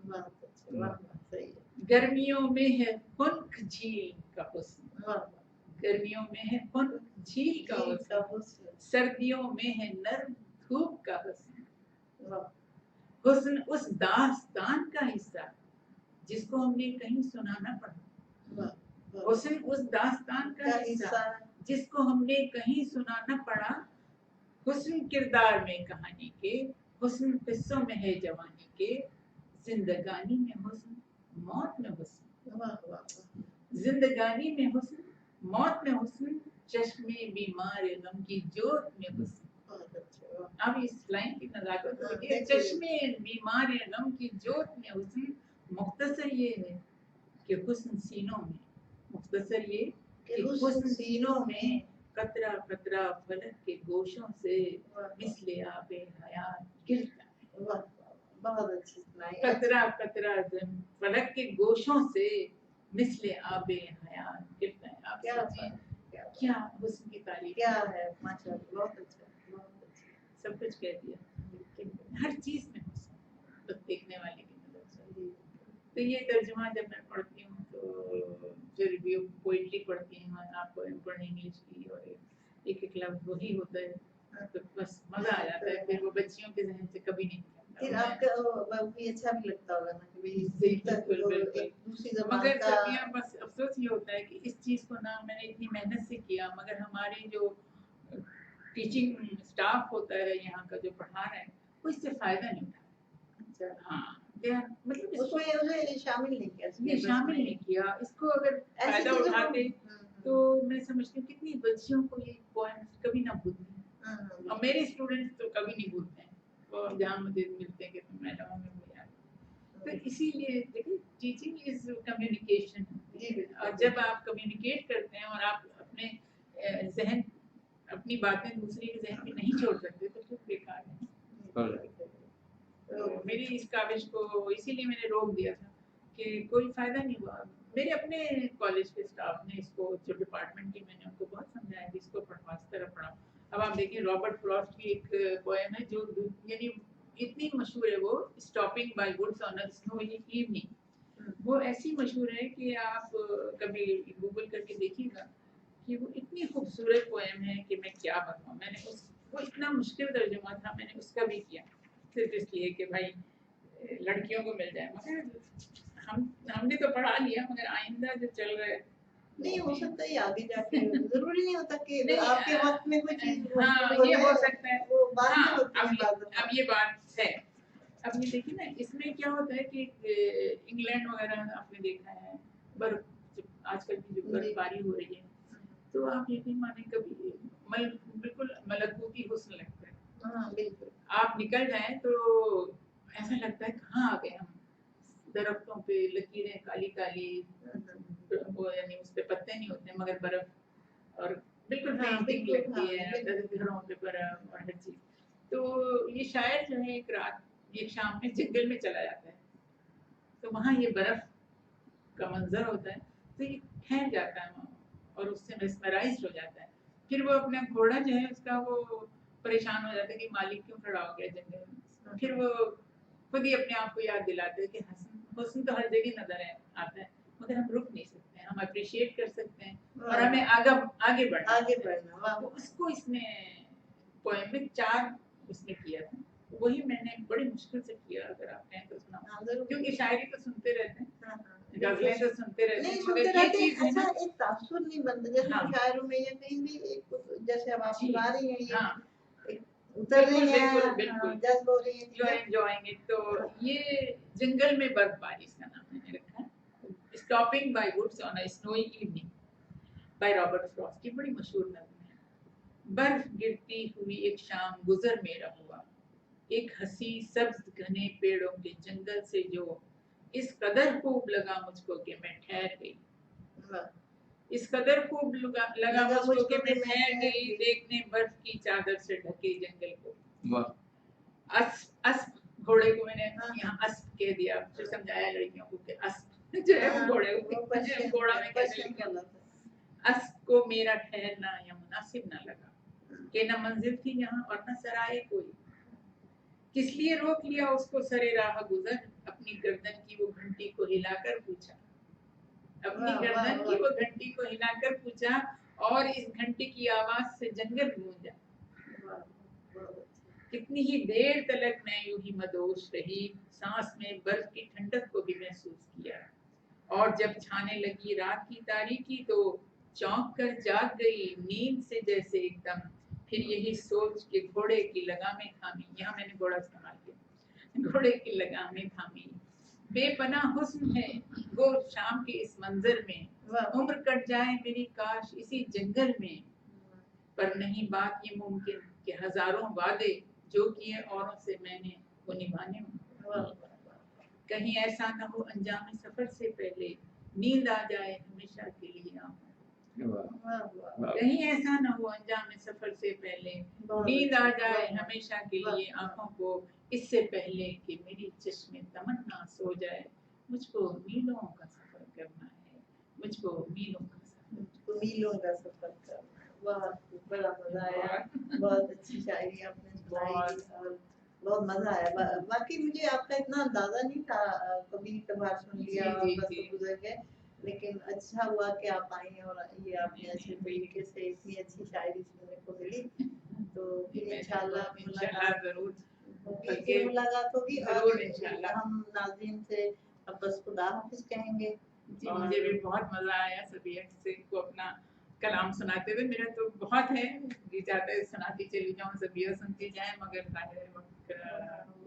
میں. گرمیوں میں ہے خنک جھیل کا حسن، گرمیوں میں ہے خنک جھیل کا حسن، سردیوں میں ہے نرم دھوپ کا حسن. حسن اس داستان کا حصہ جس کو ہم نے کہیں سنا نہ پڑا. حسن اس داستان کا حصہ جس کو ہم نے کہیں سنا نہ پڑا. حسن کردار میں کہانی کے، حسن قصوں میں ہے جوانی کے، زندگانی میں حسن موت میں حسن، زندگانی میں حسن موت میں حسن، چشمے بیمار غم کی جوت میں حسن. اب اس لائن کی نزاکت دیکھیے. چشمے بیمار غم کی جوت میں حسن. مختصر یہ ہے کہ حسن سینوں میں، مختصر یہ کہ حسن سینوں میں قطرہ قطرہ فلک کے گوشوں سے مثل آب حیات گرتا ہے. بہت اچھی قطرہ قطرہ فلک کے گوشوں سے مثل آب حیات گرتا ہے. آپ سوچیں کیا حسن کی تعریف کیا ہے. ماشاءاللہ بہت اچھا، بہت اچھا. سب کچھ کہہ دیا. ہر چیز میں حسن بس دیکھنے والے کی نظر سے. تو یہ ترجمہ جب میں پڑھتی ہوں تو پھر بھی پوئٹری پڑھتی ہوں آپ کو پڑھنے انگلش کی، اور ایک ایک لفظ وہی ہوتا ہے تو بس مزہ آ جاتا ہے. پھر وہ بچیوں کے ذہن سے کبھی نہیں نکلتا. پھر آپ کا بھی اچھا بھی لگتا ہوگا نا کہ بالکل بالکل. دوسری زبان مگر کا. بس افسوس یہ ہوتا ہے کہ اس چیز کو نہ میں نے اتنی محنت سے کیا، مگر ہماری جو ٹیچنگ اسٹاف ہوتا ہے یہاں کا جو پڑھا رہا ہے وہ اس سے فائدہ نہیں اٹھا. ہاں مطلب اس کو شامل نہیں کیا، شامل نہیں کیا. اس کو اگر فائدہ اٹھاتے تو میں سمجھتی ہوں کتنی بچیوں کو یہ پوائنٹس کبھی نہ بھولتے ہیں. اور میرے اسٹوڈنٹس تو کبھی نہیں بھولتے ہیں، وہ جہاں مجھے ملتے ہیں کہ میڈم ہمیں وہ یاد. تو اسی لیے دیکھیے ٹیچنگ از کمیونیکیشن. اور جب آپ کمیونیکیٹ کرتے ہیں اور آپ اپنے ذہن اپنی باتیں دوسرے کے ذہن میں نہیں چھوڑ سکتے تو پھر بیکار ہے. تو میری اس کاوش کو اسی لیے میں نے روک دیا تھا کہ کوئی فائدہ نہیں ہوا. میرے اپنے کالج کے اسٹاف نے اس کو، جو ڈپارٹمنٹ کی، میں نے ان کو بہت سمجھایا کہ اس کو پڑھا، اس طرح پڑھا. अब आप देखिए रॉबर्ट फ्रॉस्ट की एक पोएम है जो यानी इतनी मशहूर है, वो stopping by woods on a snowy evening. वो ऐसी मशहूर है कि आप कभी गूगल करके देखिएगा कि वो इतनी खूबसूरत पोएम है कि मैं क्या बताऊं। मैंने उस वो इतना मुश्किल तर्जुमा था, मैंने उसका भी किया सिर्फ इसलिए कि भाई लड़कियों को मिल जाए। मगर हमने तो पढ़ा लिया, मगर आइंदा जो चल रहा है नहीं हो सकता है आगे जाके जरूरी नहीं होता कि नहीं, आपके वक्त में कोई चीज हाँ ये हो सकता है। वो बाद में हाँ, होती है बाद में। अब ये बात है। अब ये देखिए ना, इसमें क्या होता है कि इंग्लैंड वगैरह आपने देखा है, बर्फ आजकल की जो बर्फबारी हो रही है, तो आप यकीन माने कभी बिल्कुल मलकूती हुस्न लगता है। हाँ बिल्कुल। आप निकल जाएं तो ऐसा लगता है कहाँ आ गए हम। दरख्तों पे लकीरें काली काली, वो यानी उस पे पत्ते नहीं होते मगर बर्फ, और बिल्कुल पेंटिंग लगती है, घरों पे बर्फ और हर चीज। तो ये शायर जो है एक रात एक शाम में जंगल में चला जाता है, तो वहाँ ये बर्फ का मंजर होता है, तो ये ठहर जाता है वहाँ और उससे मेस्मराइज्ड हो जाता है। फिर वो अपना घोड़ा जो है उसका वो परेशान हो जाता है कि मालिक क्यों खड़ा हो गया जंगल में। फिर वो खुद ही अपने आप को याद दिलाते हैं कि हुस्न तो हर जगह नजर आता है, मगर हम रुक नहीं सकते हैं, हम अप्रिशिएट कर सकते हैं और हमें आगे बढ़ना। तो उसको इसमें पोएम में 4 उसने किया था, वही मैंने बड़ी मुश्किल से किया। अगर आप कहें तो सुनाओ, क्योंकि शायरी तो सुनते रहते हैं, गजलें तो सुनते रहते हैं, मगर ये चीज है ना, एक तासुर नहीं बनता जैसे शायरों में या कहीं भी एक जैसे अब आप सुना रही हैं ये उतर रही हैं, बिल्कुल जज्ब हो रही हैं, यू आर एंजॉयिंग इट। तो ये जंगल में बर्फबारी इसका नाम मैंने रखा है, stopping by woods on a snowy evening by Robert Frost की बड़ी मशहूर नज़्म है। बर्फ गिरती हुई एक शाम गुजर मेरा हुआ, एक हंसी सब्ज घने पेड़ों के जंगल से जो इस कदर खूब लगा मुझको कि मैं ठहर गई, इस कदर खूब लगा मुझको कि मैं ठहर गई, देखने बर्फ की चादर से ढके जंगल को। अस्प घोड़े को मैंने यहाँ अस्प कह दिया, फिर समझाया लड़कियों को कि अस्प जो है वो घोड़े को घोड़ा में कैसे लिखा। अस्प को मेरा ठहरना या मुनासिब न लगा कि न मंजिल थी यहाँ और न सराय कोई, किस लिए रोक लिया उसको सरे राह गुजर, अपनी गर्दन की वो घंटी को हिलाकर पूछा, अपनी गर्दन की वो घंटी को हिलाकर पूछा, और इस घंटी की आवाज से जंगल गूंजा। कितनी ही देर तलक मैं यूं ही मदोश रही, सांस में बर्फ की ठंडक को भी महसूस किया, और जब छाने लगी रात की तारीकी तो चौंक कर जाग गई नींद से जैसे एकदम। फिर यही सोच के घोड़े की लगामें थामी, यहाँ मैंने घोड़ा इस्तेमाल किया, घोड़े की लगामें थामी, बेपनाह हुस्न है वो शाम के इस मंजर में, उम्र कट जाए मेरी काश इसी जंगल में, पर नहीं बात ये मुमकिन कि हजारों वादे जो किए औरों से मैंने वो निभाने हों। कहीं ऐसा न हो अंजाम सफर से पहले नींद आ जाए हमेशा के लिए आंखों, कहीं ऐसा न हो अंजाम सफर से पहले नींद आ जाए हमेशा के लिए आंखों को, इससे पहले कि मेरी चश्मे तमन्ना सो जाए, मुझको मीलों का सफर करना है, मुझको मीलों का सफर करना है। वाह, बड़ा मजा आया, बहुत अच्छी शायरी आपने सुनाई और बहुत मजा आया। बाकी मुझे आपका इतना अंदाजा नहीं था, कभी कभार सुन लिया और बस गुजर गए, लेकिन अच्छा हुआ कि आप आई और ये आपने अच्छे तरीके से इतनी अच्छी शायरी सुनने को मिली। तो फिर इंशाल्लाह मुलाकात होगी और हम नाज़रीन से अब बस खुदा हाफिज कहेंगे। जी, मुझे भी बहुत मजा आया सबिया से को अपना कलाम सुनाते हुए। मेरा तो बहुत है जी चाहता है सुनाती चली जाऊं, सबिया सुनती जाए, मगर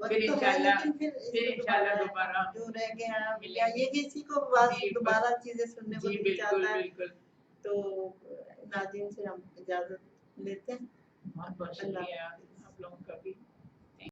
फिर इंशाल्लाह दोबारा जो रह गए हैं या ये किसी को दोबारा चीजें सुनने को दिल चाहता है तो नाज़रीन से हम इजाजत लेते हैं। बहुत बहुत शुक्रिया।